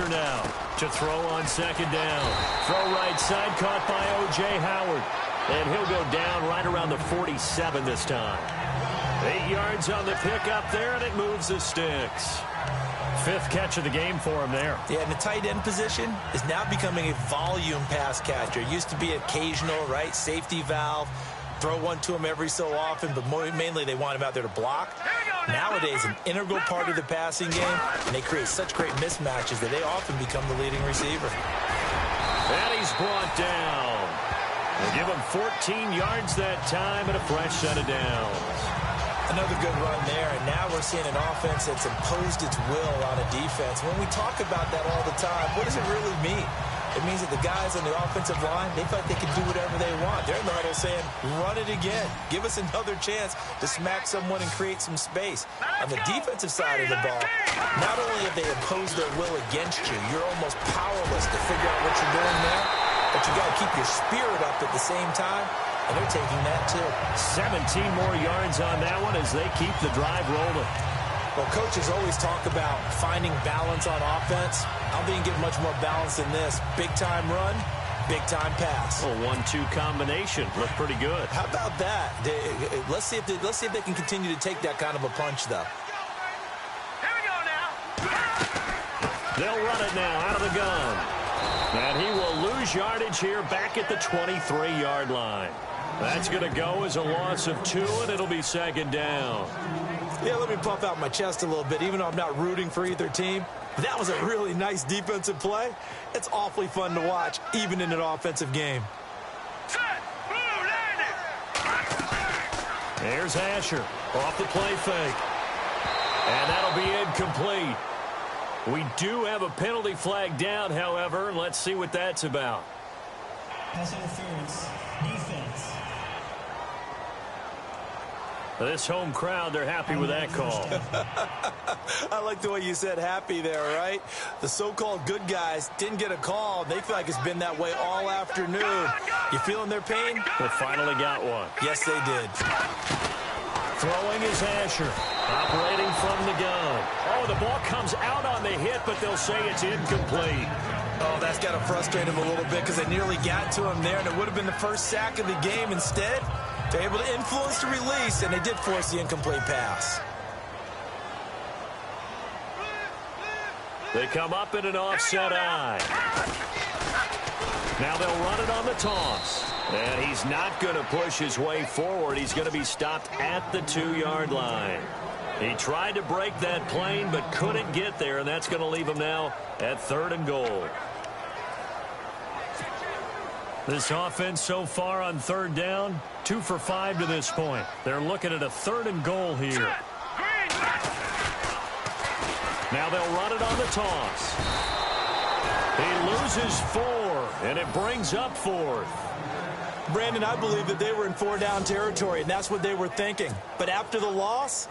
Speaker 2: Now to throw on 2nd down. Throw right side, caught by O.J. Howard. And he'll go down right around the 47 this time. 8 yards on the pickup there, and it moves the sticks. 5th catch of the game for him there.
Speaker 5: Yeah, and the tight end position is now becoming a volume pass catcher. It used to be occasional, right? Safety valve. Throw one to him every so often, but mainly they want him out there to block. Nowadays, an integral part of the passing game, and they create such great mismatches that they often become the leading receiver.
Speaker 2: And he's brought down. We'll give him 14 yards that time and a fresh set of downs.
Speaker 5: Another good run there, and now we're seeing an offense that's imposed its will on a defense. When we talk about that all the time, what does it really mean? It means that the guys on the offensive line, they feel like they can do whatever they want. They're in the huddle saying, run it again. Give us another chance to smack someone and create some space. On the defensive side of the ball, not only have they imposed their will against you, you're almost powerless to figure out what you're doing there, but you got to keep your spirit up at the same time, and they're taking that too.
Speaker 2: 17 more yards on that one as they keep the drive rolling.
Speaker 5: Well, coaches always talk about finding balance on offense. I don't think you can get much more balance than this. Big-time run, big-time pass.
Speaker 2: A 1-2 combination. Looked pretty good.
Speaker 5: How about that? Let's see if they can continue to take that kind of a punch, though.
Speaker 4: Here we go now.
Speaker 2: They'll run it now out of the gun. And he will lose yardage here back at the 23-yard line. That's going to go as a loss of 2, and it'll be 2nd down.
Speaker 5: Yeah, let me puff out my chest a little bit, even though I'm not rooting for either team. That was a really nice defensive play. It's awfully fun to watch, even in an offensive game.
Speaker 4: Set, blue, landing.
Speaker 6: Here's Asher off the play fake. And that'll be incomplete. We do have a penalty flag down, however, and let's see what that's about.
Speaker 7: Pass interference, defense.
Speaker 6: This home crowd, they're happy with that call.
Speaker 5: I like the way you said happy there, right? The so-called good guys didn't get a call. They feel like it's been that way all afternoon. You feeling their pain?
Speaker 6: They finally got one.
Speaker 5: Yes, they did.
Speaker 6: Throwing is Asher. Operating from the gun. Oh, the ball comes out on the hit, but they'll say it's incomplete.
Speaker 5: Oh, that's got to frustrate him a little bit because they nearly got to him there, and it would have been the first sack of the game. Instead, they're able to influence the release, and they did force the incomplete pass.
Speaker 6: They come up in an offset eye. Now they'll run it on the toss. And he's not going to push his way forward. He's going to be stopped at the 2-yard line. He tried to break that plane but couldn't get there, and that's going to leave him now at 3rd and goal. This offense so far on 3rd down, 2 for 5 to this point. They're looking at a 3rd and goal here. Now they'll run it on the toss. He loses 4, and it brings up 4th.
Speaker 5: Brandon, I believe that they were in 4-down territory, and that's what they were thinking. But after the loss,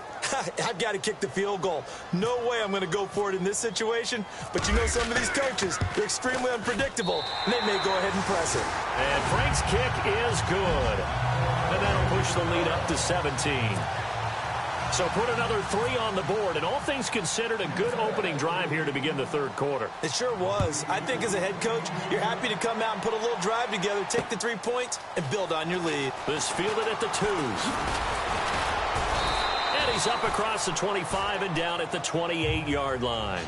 Speaker 5: I've got to kick the field goal. No way I'm going to go for it in this situation. But you know some of these coaches, they're extremely unpredictable, and they may go ahead and press it.
Speaker 6: And Frank's kick is good. And that'll push the lead up to 17. So put another 3 on the board, and all things considered, a good opening drive here to begin the 3rd quarter.
Speaker 5: It sure was. I think as a head coach, you're happy to come out and put a little drive together, take the 3 points, and build on your lead.
Speaker 6: This fielded at the 2s. And he's up across the 25 and down at the 28-yard line.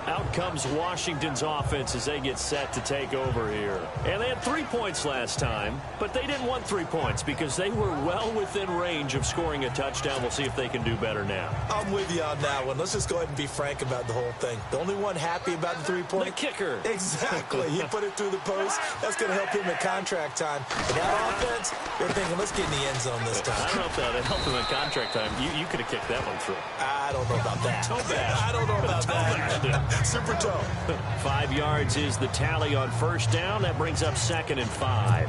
Speaker 6: Out comes Washington's offense as they get set to take over here. And they had 3 points last time, but they didn't want 3 points because they were well within range of scoring a touchdown. We'll see if they can do better now.
Speaker 5: I'm with you on that one. Let's just go ahead and be frank about the whole thing. The only one happy about the 3-point?
Speaker 6: The kicker.
Speaker 5: Exactly. He put it through the post. That's going to help him at contract time. But that offense, they're thinking, let's get in the end zone this time.
Speaker 6: I don't know if that helped him at contract time. You could have kicked that one through.
Speaker 5: I don't know about that.
Speaker 6: Toe bash.
Speaker 5: I don't know about that. Super toe.
Speaker 6: 5 yards is the tally on 1st down. That brings up 2nd and 5.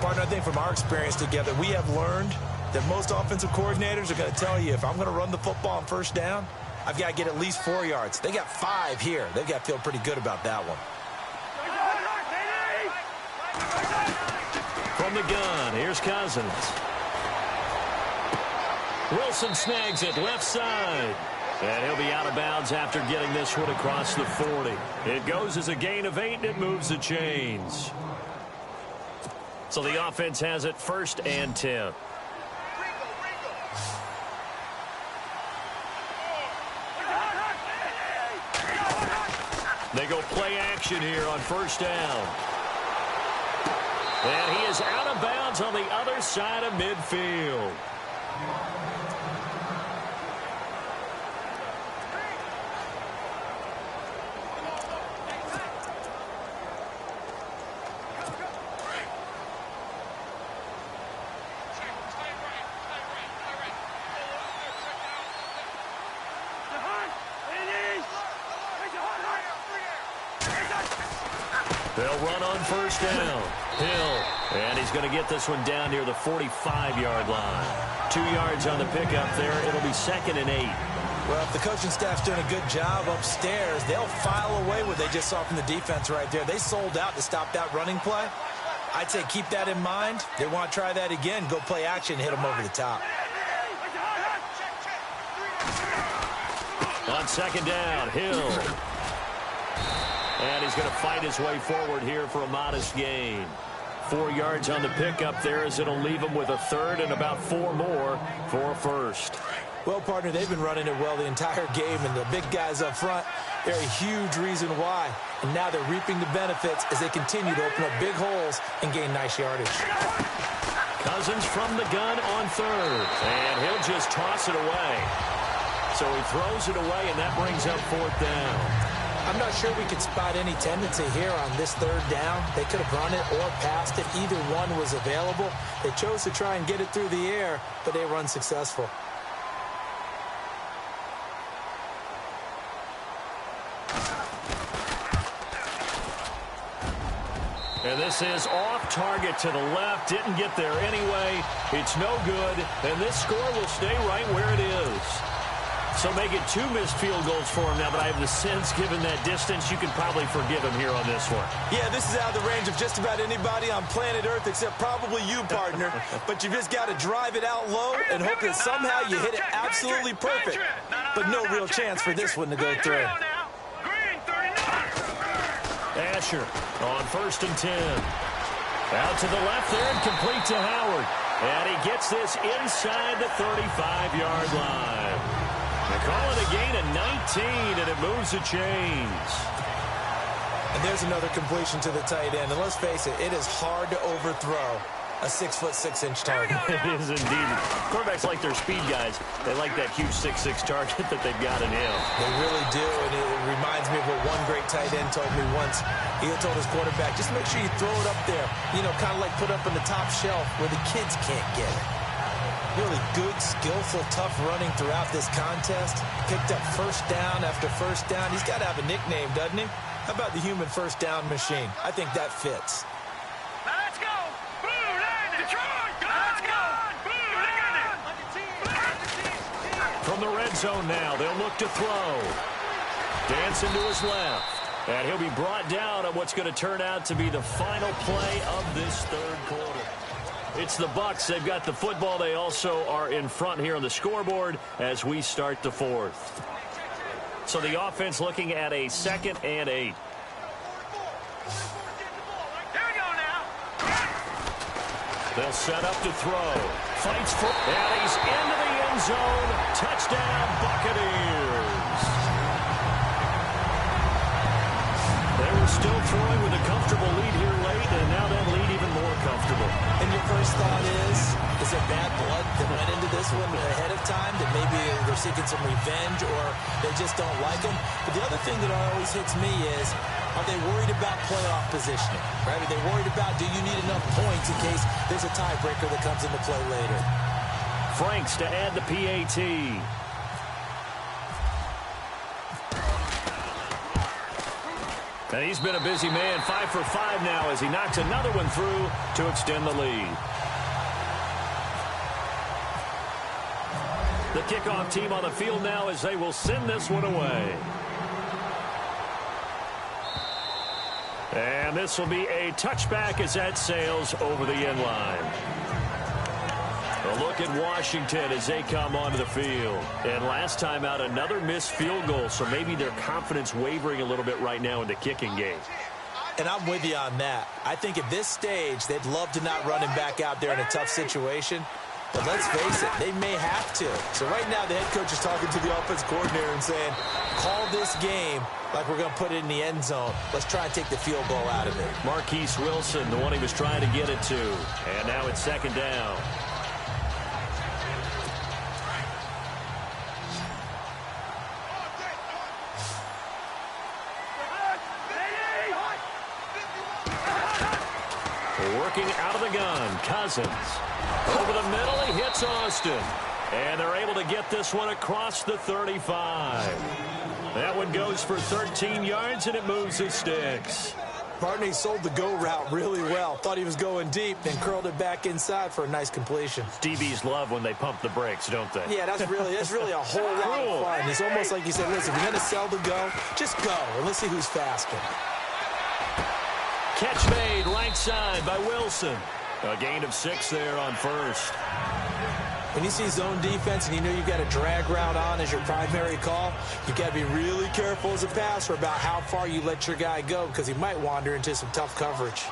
Speaker 5: Partner, I think from our experience together, we have learned that most offensive coordinators are going to tell you, if I'm going to run the football on 1st down, I've got to get at least 4 yards. They got 5 here. They've got to feel pretty good about that one.
Speaker 6: From the gun, here's Cousins. Wilson snags it left side. And he'll be out of bounds after getting this one across the 40. It goes as a gain of 8, and it moves the chains. So the offense has it 1st and 10. They go play action here on 1st down. And he is out of bounds on the other side of midfield. They'll run on 1st down. Hill. And he's going to get this one down near the 45-yard line. 2 yards on the pickup there. It'll be 2nd and 8.
Speaker 5: Well, if the coaching staff's doing a good job upstairs, they'll file away what they just saw from the defense right there. They sold out to stop that running play. I'd say keep that in mind. They want to try that again. Go play action, hit them over the top.
Speaker 6: On 2nd down, Hill. And he's going to fight his way forward here for a modest gain. 4 yards on the pickup there as it'll leave him with a 3rd and about 4 more for a 1st.
Speaker 5: Well, partner, they've been running it well the entire game, and the big guys up front, they're a huge reason why. And now they're reaping the benefits as they continue to open up big holes and gain nice yardage.
Speaker 6: Cousins from the gun on 3rd. And he'll just toss it away. So he throws it away, and that brings up 4th down.
Speaker 3: I'm not sure we could spot any tendency here on this third down. They could have run it or passed it. Either one was available. They chose to try and get it through the air, but they were unsuccessful.
Speaker 2: And this is off target to the left. Didn't get there anyway. It's no good. And this score will stay right where it is. So make it 2 missed field goals for him now, but I have the sense, given that distance, you can probably forgive him here on this one.
Speaker 5: Yeah, this is out of the range of just about anybody on planet Earth except probably you, partner. But you just got to drive it out low and hope that somehow you hit it absolutely perfect. But no real chance for this one to go through.
Speaker 2: Asher on 1st and 10. Out to the left there and complete to Howard. And he gets this inside the 35-yard line. They call it a gain of 19, and it moves the chains.
Speaker 3: And there's another completion to the tight end. And let's face it, it is hard to overthrow a 6'6" target.
Speaker 2: It is indeed. Quarterbacks like their speed guys. They like that huge 6'6" target that they've got in him.
Speaker 3: They really do, and it reminds me of what one great tight end told me once. He told his quarterback, just make sure you throw it up there, you know, kind of like put up on the top shelf where the kids can't get it. Really good, skillful, tough running throughout this contest. Picked up first down after first down. He's got to have a nickname, doesn't he? How about the human first down machine? I think that fits.
Speaker 4: Let's go! Detroit! Let's go!
Speaker 2: From the red zone now, they'll look to throw. Dancing to his left. And he'll be brought down on what's going to turn out to be the final play of this third quarter. It's the Bucs. They've got the football. They also are in front here on the scoreboard as we start the fourth. So the offense looking at a 2nd and 8.
Speaker 4: Here we go now.
Speaker 2: They'll set up to throw. Fights for, and he's into the end zone. Touchdown, Buccaneers. They were still throwing with a comfortable lead here late, and now that lead even more comfortable.
Speaker 3: And your first thought is there bad blood that went into this one ahead of time, that maybe they're seeking some revenge or they just don't like them? But the other thing that always hits me is, are they worried about playoff positioning? Right? Are they worried about, do you need enough points in case there's a tiebreaker that comes into play later?
Speaker 2: Franks to add the PAT. And he's been a busy man, 5 for 5 now as he knocks another one through to extend the lead. The kickoff team on the field now as they will send this one away. And this will be a touchback as that sails over the end line. A look at Washington as they come onto the field. And last time out, another missed field goal, so maybe their confidence wavering a little bit right now in the kicking game.
Speaker 3: And I'm with you on that. I think at this stage, they'd love to not run him back out there in a tough situation. But let's face it, they may have to. So right now, the head coach is talking to the offense coordinator and saying, call this game like we're going to put it in the end zone. Let's try and take the field goal out of it.
Speaker 2: Marquise Wilson, the one he was trying to get it to. And now it's 2nd down. Working out of the gun, Cousins. Over the middle, he hits Austin. And they're able to get this one across the 35. That one goes for 13 yards, and it moves the sticks.
Speaker 3: Partner, he sold the go route really well. Thought he was going deep, then curled it back inside for a nice completion.
Speaker 2: DBs love when they pump the brakes, don't they?
Speaker 3: Yeah, that's really a whole lot of fun. It's almost like you said, listen, if you're going to sell the go, just go, and let's see who's faster.
Speaker 2: Catch made right side by Wilson. A gain of 6 there on first.
Speaker 3: When you see zone defense and you know you've got a drag route on as your primary call, you got to be really careful as a passer about how far you let your guy go because he might wander into some tough coverage.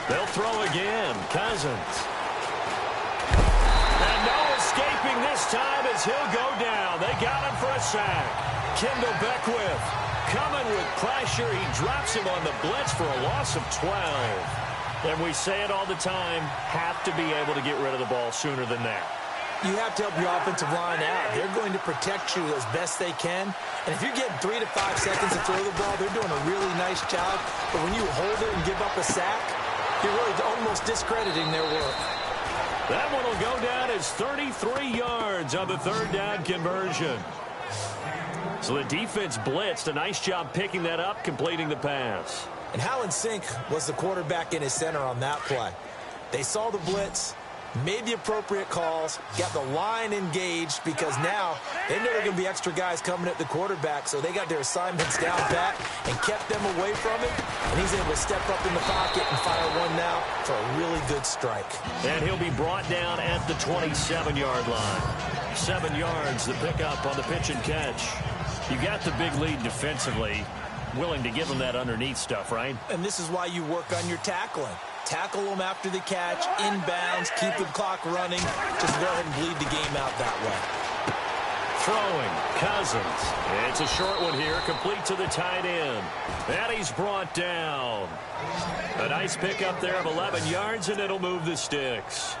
Speaker 2: They'll throw again. Cousins. And no escaping this time as he'll go down. They got him for a sack. Kendall Beckwith coming with pressure. He drops him on the blitz for a loss of 12. And we say it all the time, have to be able to get rid of the ball sooner than that.
Speaker 3: You have to help your offensive line out. They're going to protect you as best they can. And if you're getting 3 to 5 seconds to throw the ball, they're doing a really nice job. But when you hold it and give up a sack, you're really almost discrediting their work.
Speaker 2: That one will go down as 33 yards on the third down conversion. So the defense blitzed. A nice job picking that up, completing the pass.
Speaker 3: And how in sync was the quarterback in his center on that play? They saw the blitz, made the appropriate calls, got the line engaged because now they know there are going to be extra guys coming at the quarterback, so they got their assignments down pat and kept them away from it, and he's able to step up in the pocket and fire one now for a really good strike.
Speaker 2: And he'll be brought down at the 27-yard line. 7 yards, the pickup on the pitch and catch. You got the big lead defensively, willing to give them that underneath stuff, right?
Speaker 3: And this is why you work on your tackling. Tackle them after the catch, inbounds, keep the clock running. Just go ahead and bleed the game out that way.
Speaker 2: Throwing, Cousins. It's a short one here, complete to the tight end. And he's brought down. A nice pickup there of 11 yards, and it'll move the sticks.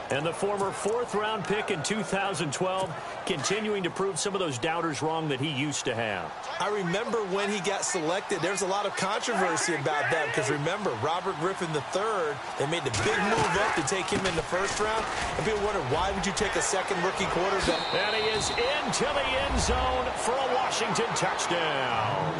Speaker 2: And the former 4th-round pick in 2012 continuing to prove some of those doubters wrong that he used to have.
Speaker 3: I remember when he got selected, there's a lot of controversy about that because remember, Robert Griffin III, they made the big move up to take him in the 1st round. And people wondered, why would you take a second rookie quarterback?
Speaker 2: And he is into the end zone for a Washington touchdown.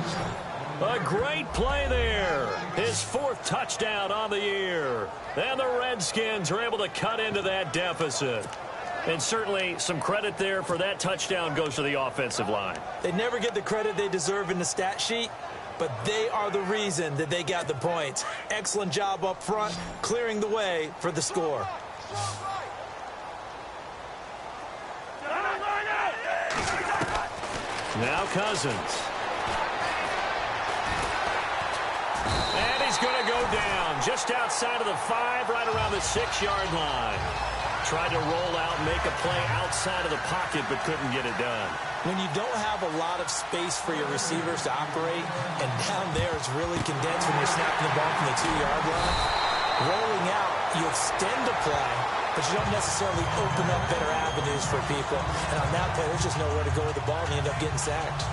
Speaker 2: A great play there. His 4th touchdown on the year. And the Redskins are able to cut into that deficit. And certainly some credit there for that touchdown goes to the offensive line.
Speaker 3: They never get the credit they deserve in the stat sheet, but they are the reason that they got the points. Excellent job up front, clearing the way for the score.
Speaker 2: Now Cousins. And he's going to go down just outside of the 5, right around the 6-yard line. Tried to roll out, make a play outside of the pocket, but couldn't get it done.
Speaker 3: When you don't have a lot of space for your receivers to operate, and down there it's really condensed when you're snapping the ball from the 2-yard line, rolling out, you extend the play, but you don't necessarily open up better avenues for people. And on that play, there's just nowhere to go with the ball, and you end up getting sacked.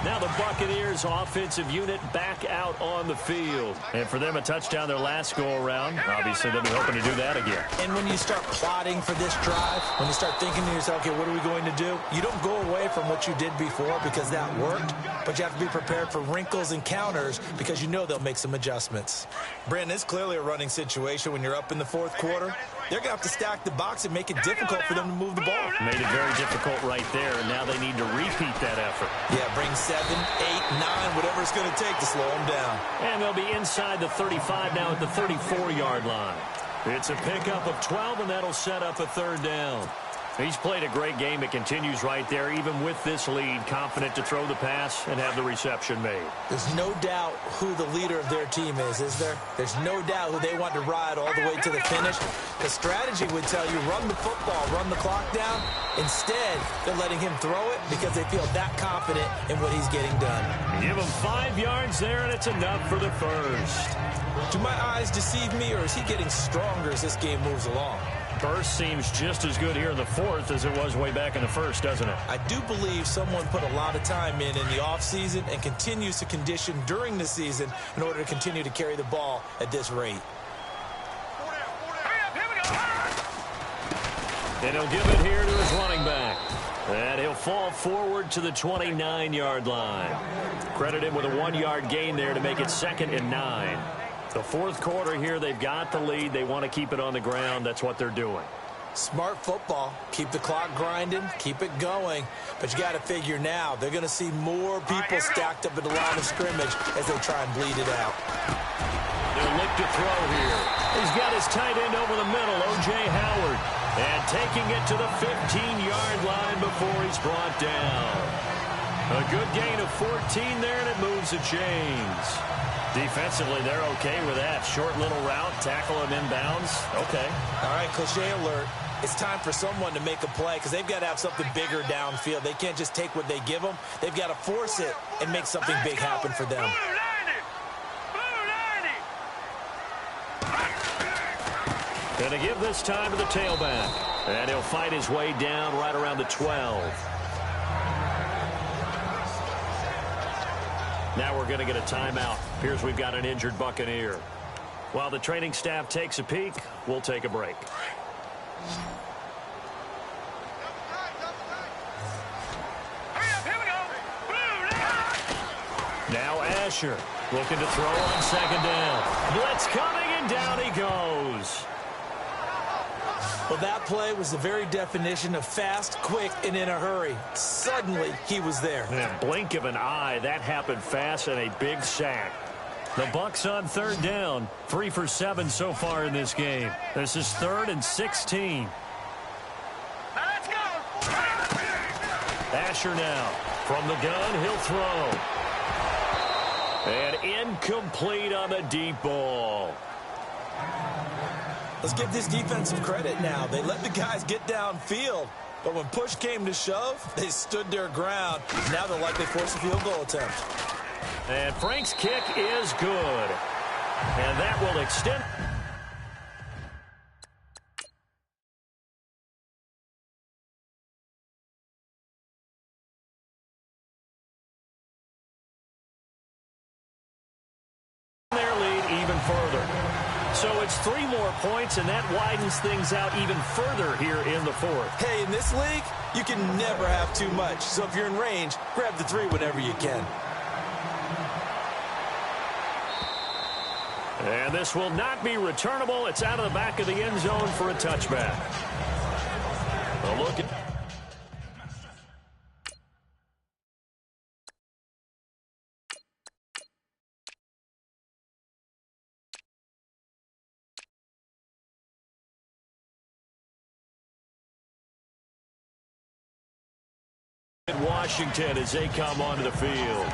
Speaker 2: Now the Buccaneers offensive unit back out on the field. And for them, a touchdown their last go-around. Obviously, they'll be hoping to do that again.
Speaker 3: And when you start plotting for this drive, when you start thinking to yourself, okay, what are we going to do? You don't go away from what you did before because that worked, but you have to be prepared for wrinkles and counters because you know they'll make some adjustments. Brandon, it's clearly a running situation when you're up in the 4th quarter. They're going to have to stack the box and make it difficult for them to move the ball.
Speaker 2: Made it very difficult right there, and now they need to repeat that effort.
Speaker 3: Yeah, bring 7, 8, 9, whatever it's going to take to slow them down.
Speaker 2: And they'll be inside the 35 now at the 34-yard line. It's a pickup of 12, and that'll set up a 3rd down. He's played a great game. It continues right there, even with this lead, confident to throw the pass and have the reception made.
Speaker 3: There's no doubt who the leader of their team is there? There's no doubt who they want to ride all the way to the finish. The strategy would tell you, run the football, run the clock down. Instead, they're letting him throw it because they feel that confident in what he's getting done.
Speaker 2: Give him 5 yards there, and it's enough for the 1st.
Speaker 3: Do my eyes deceive me, or is he getting stronger as this game moves along?
Speaker 2: Burst seems just as good here in the 4th as it was way back in the 1st, doesn't it?
Speaker 3: I do believe someone put a lot of time in the offseason and continues to condition during the season in order to continue to carry the ball at this rate.
Speaker 2: And he'll give it here to his running back. And he'll fall forward to the 29-yard line. Credit him with a 1-yard gain there to make it 2nd and 9. The 4th quarter here, they've got the lead. They want to keep it on the ground. That's what they're doing.
Speaker 3: Smart football. Keep the clock grinding. Keep it going. But you got to figure now, they're going to see more people stacked up at the line of scrimmage as they try and bleed it out.
Speaker 2: They'll look to throw here. He's got his tight end over the middle, O.J. Howard. And taking it to the 15-yard line before he's brought down. A good gain of 14 there, and it moves the chains. Defensively, they're okay with that. Short little route, tackle him inbounds. Okay.
Speaker 3: All right, cliche alert.
Speaker 5: It's time for someone to make a play because they've got to have something bigger downfield. They can't just take what they give them. They've got to force it and make something big happen for them.
Speaker 2: Going to give this time to the tailback. And he'll fight his way down right around the 12. Now we're going to get a timeout. Appears we've got an injured Buccaneer. While the training staff takes a peek, we'll take a break. Now Asher looking to throw on second down. Blitz coming, and down he goes.
Speaker 5: Well, that play was the very definition of fast, quick, and in a hurry. Suddenly, he was there.
Speaker 2: In a blink of an eye, that happened fast, and a big sack. The Bucs on third down, 3 for 7 so far in this game. This is 3rd and 16.
Speaker 4: Let's go.
Speaker 2: Asher now from the gun, he'll throw. And incomplete on the deep ball.
Speaker 5: Let's give this defense some credit now. They let the guys get downfield, but when push came to shove, they stood their ground. Now they'll likely force a field goal attempt.
Speaker 2: And Frank's kick is good. And that will extend. Their lead even further. So it's 3 more points, and that widens things out even further here in the 4th.
Speaker 5: Hey, in this league, you can never have too much. So if you're in range, grab the 3 whenever you can.
Speaker 2: And this will not be returnable. It's out of the back of the end zone for a touchback. A look at... Washington as they come onto the field.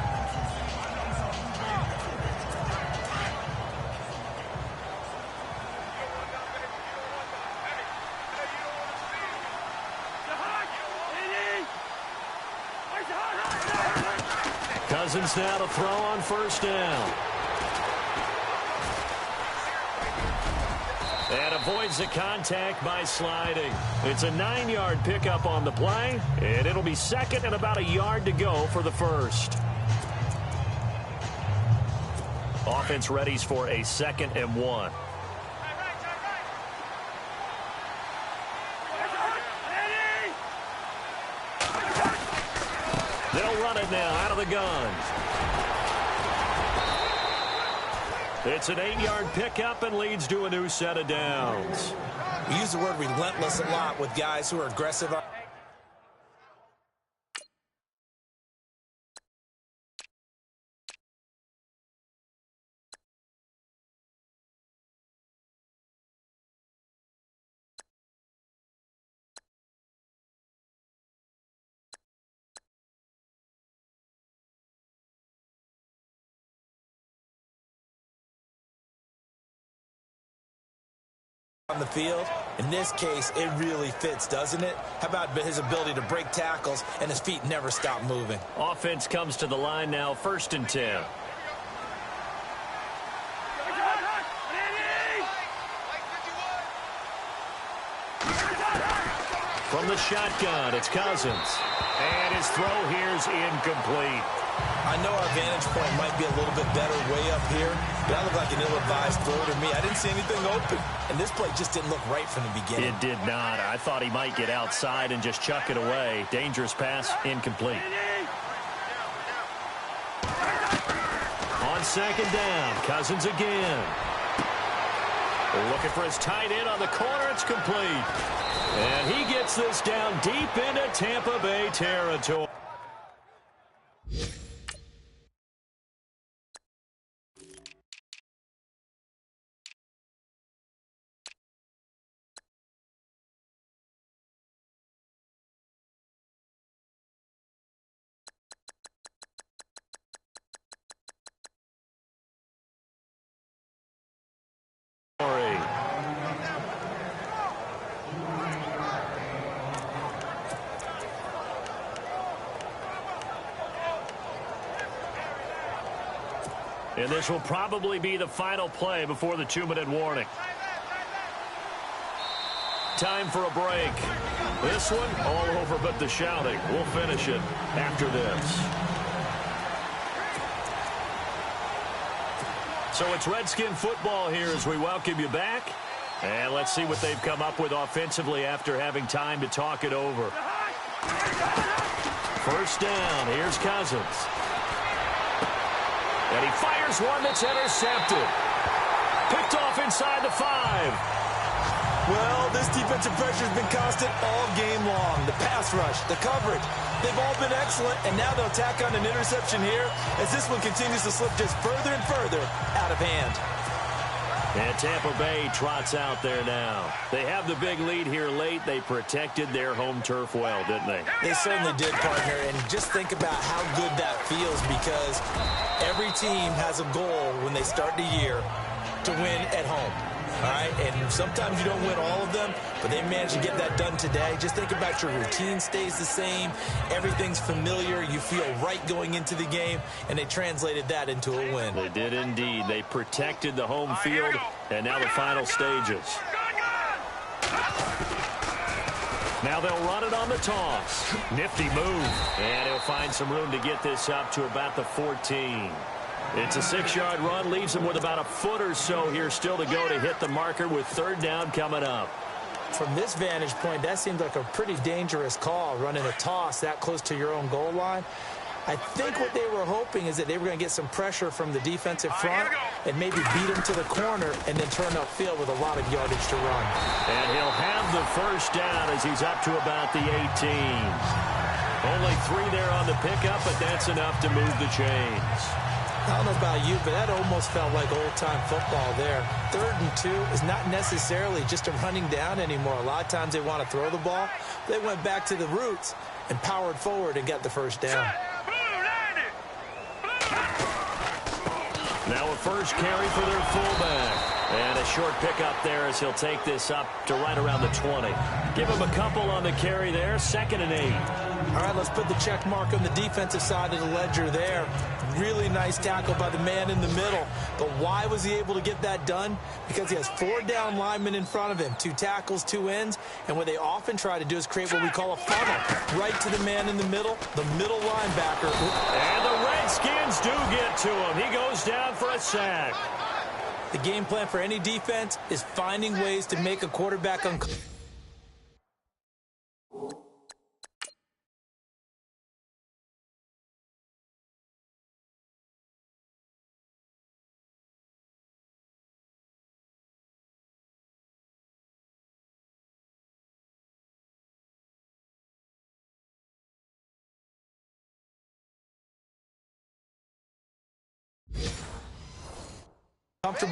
Speaker 2: Cousins now to throw on first down. And avoids the contact by sliding. It's a 9-yard pickup on the play, and it'll be 2nd and about a yard to go for the 1st. Offense readies for a 2nd and 1. They'll run it now out of the gun. It's an 8-yard pickup and leads to a new set of downs.
Speaker 5: We use the word relentless a lot with guys who are aggressive. On the field. In this case, it really fits, doesn't it? How about his ability to break tackles and his feet never stop moving?
Speaker 2: Offense comes to the line now, 1st and 10. From the shotgun, it's Cousins. And his throw here's incomplete.
Speaker 5: I know our vantage point might be a little bit better way up here, but that looked like an ill-advised throw to me. I didn't see anything open, and this play just didn't look right from the beginning.
Speaker 2: It did not. I thought he might get outside and just chuck it away. Dangerous pass, incomplete. On 2nd down, Cousins again. Looking for his tight end on the corner. It's complete. And he gets this down deep into Tampa Bay territory. And this will probably be the final play before the 2-minute warning. Time for a break. This one, all over but the shouting. We'll finish it after this. So it's Redskin football here as we welcome you back. And let's see what they've come up with offensively after having time to talk it over. First down, here's Cousins. And he fires one that's intercepted. Picked off inside the 5.
Speaker 5: Well, this defensive pressure has been constant all game long. The pass rush, the coverage, they've all been excellent, and now they'll tack on an interception here as this one continues to slip just further and further out of hand.
Speaker 2: And Tampa Bay trots out there now. They have the big lead here late. They protected their home turf well, didn't they?
Speaker 5: They certainly did, partner, and just think about how good that feels because every team has a goal when they start the year to win at home. All right, and sometimes you don't win all of them, but they managed to get that done today. Just think about your routine stays the same. Everything's familiar. You feel right going into the game, and they translated that into a win.
Speaker 2: They did indeed. They protected the home field, and now the final stages. Now they'll run it on the toss. Nifty move, and he'll find some room to get this up to about the 14. It's a 6-yard run, leaves him with about a foot or so here still to go to hit the marker with 3rd down coming up.
Speaker 5: From this vantage point, that seemed like a pretty dangerous call, running a toss that close to your own goal line. I think what they were hoping is that they were going to get some pressure from the defensive front and maybe beat him to the corner and then turn upfield with a lot of yardage to run.
Speaker 2: And he'll have the first down as he's up to about the 18. Only 3 there on the pickup, but that's enough to move the chains.
Speaker 5: I don't know about you, but that almost felt like old-time football there. 3rd and 2 is not necessarily just a running down anymore. A lot of times they want to throw the ball. They went back to the roots and powered forward and got the first down.
Speaker 2: Now a first carry for their fullback. And a short pickup there as he'll take this up to right around the 20. Give him a couple on the carry there. 2nd and 8.
Speaker 5: All right, let's put the check mark on the defensive side of the ledger there. Really nice tackle by the man in the middle. But why was he able to get that done? Because he has 4 down linemen in front of him, 2 tackles, 2 ends. And what they often try to do is create what we call a funnel. Right to the man in the middle linebacker.
Speaker 2: And the Redskins do get to him. He goes down for a sack.
Speaker 5: The game plan for any defense is finding ways to make a quarterback uncomfortable.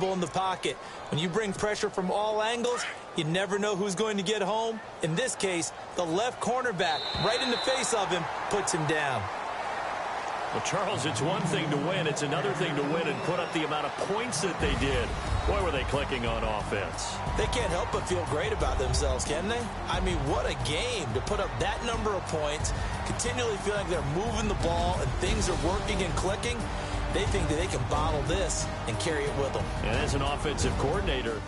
Speaker 5: In the pocket. When you bring pressure from all angles, you never know who's going to get home. In this case, the left cornerback, right in the face of him, puts him down.
Speaker 2: Well, Charles, it's one thing to win. It's another thing to win and put up the amount of points that they did. Boy, were they clicking on offense.
Speaker 5: They can't help but feel great about themselves, can they? I mean, what a game to put up that number of points, continually feel like they're moving the ball and things are working and clicking. They think that they can bottle this and carry it with them.
Speaker 2: And as an offensive coordinator,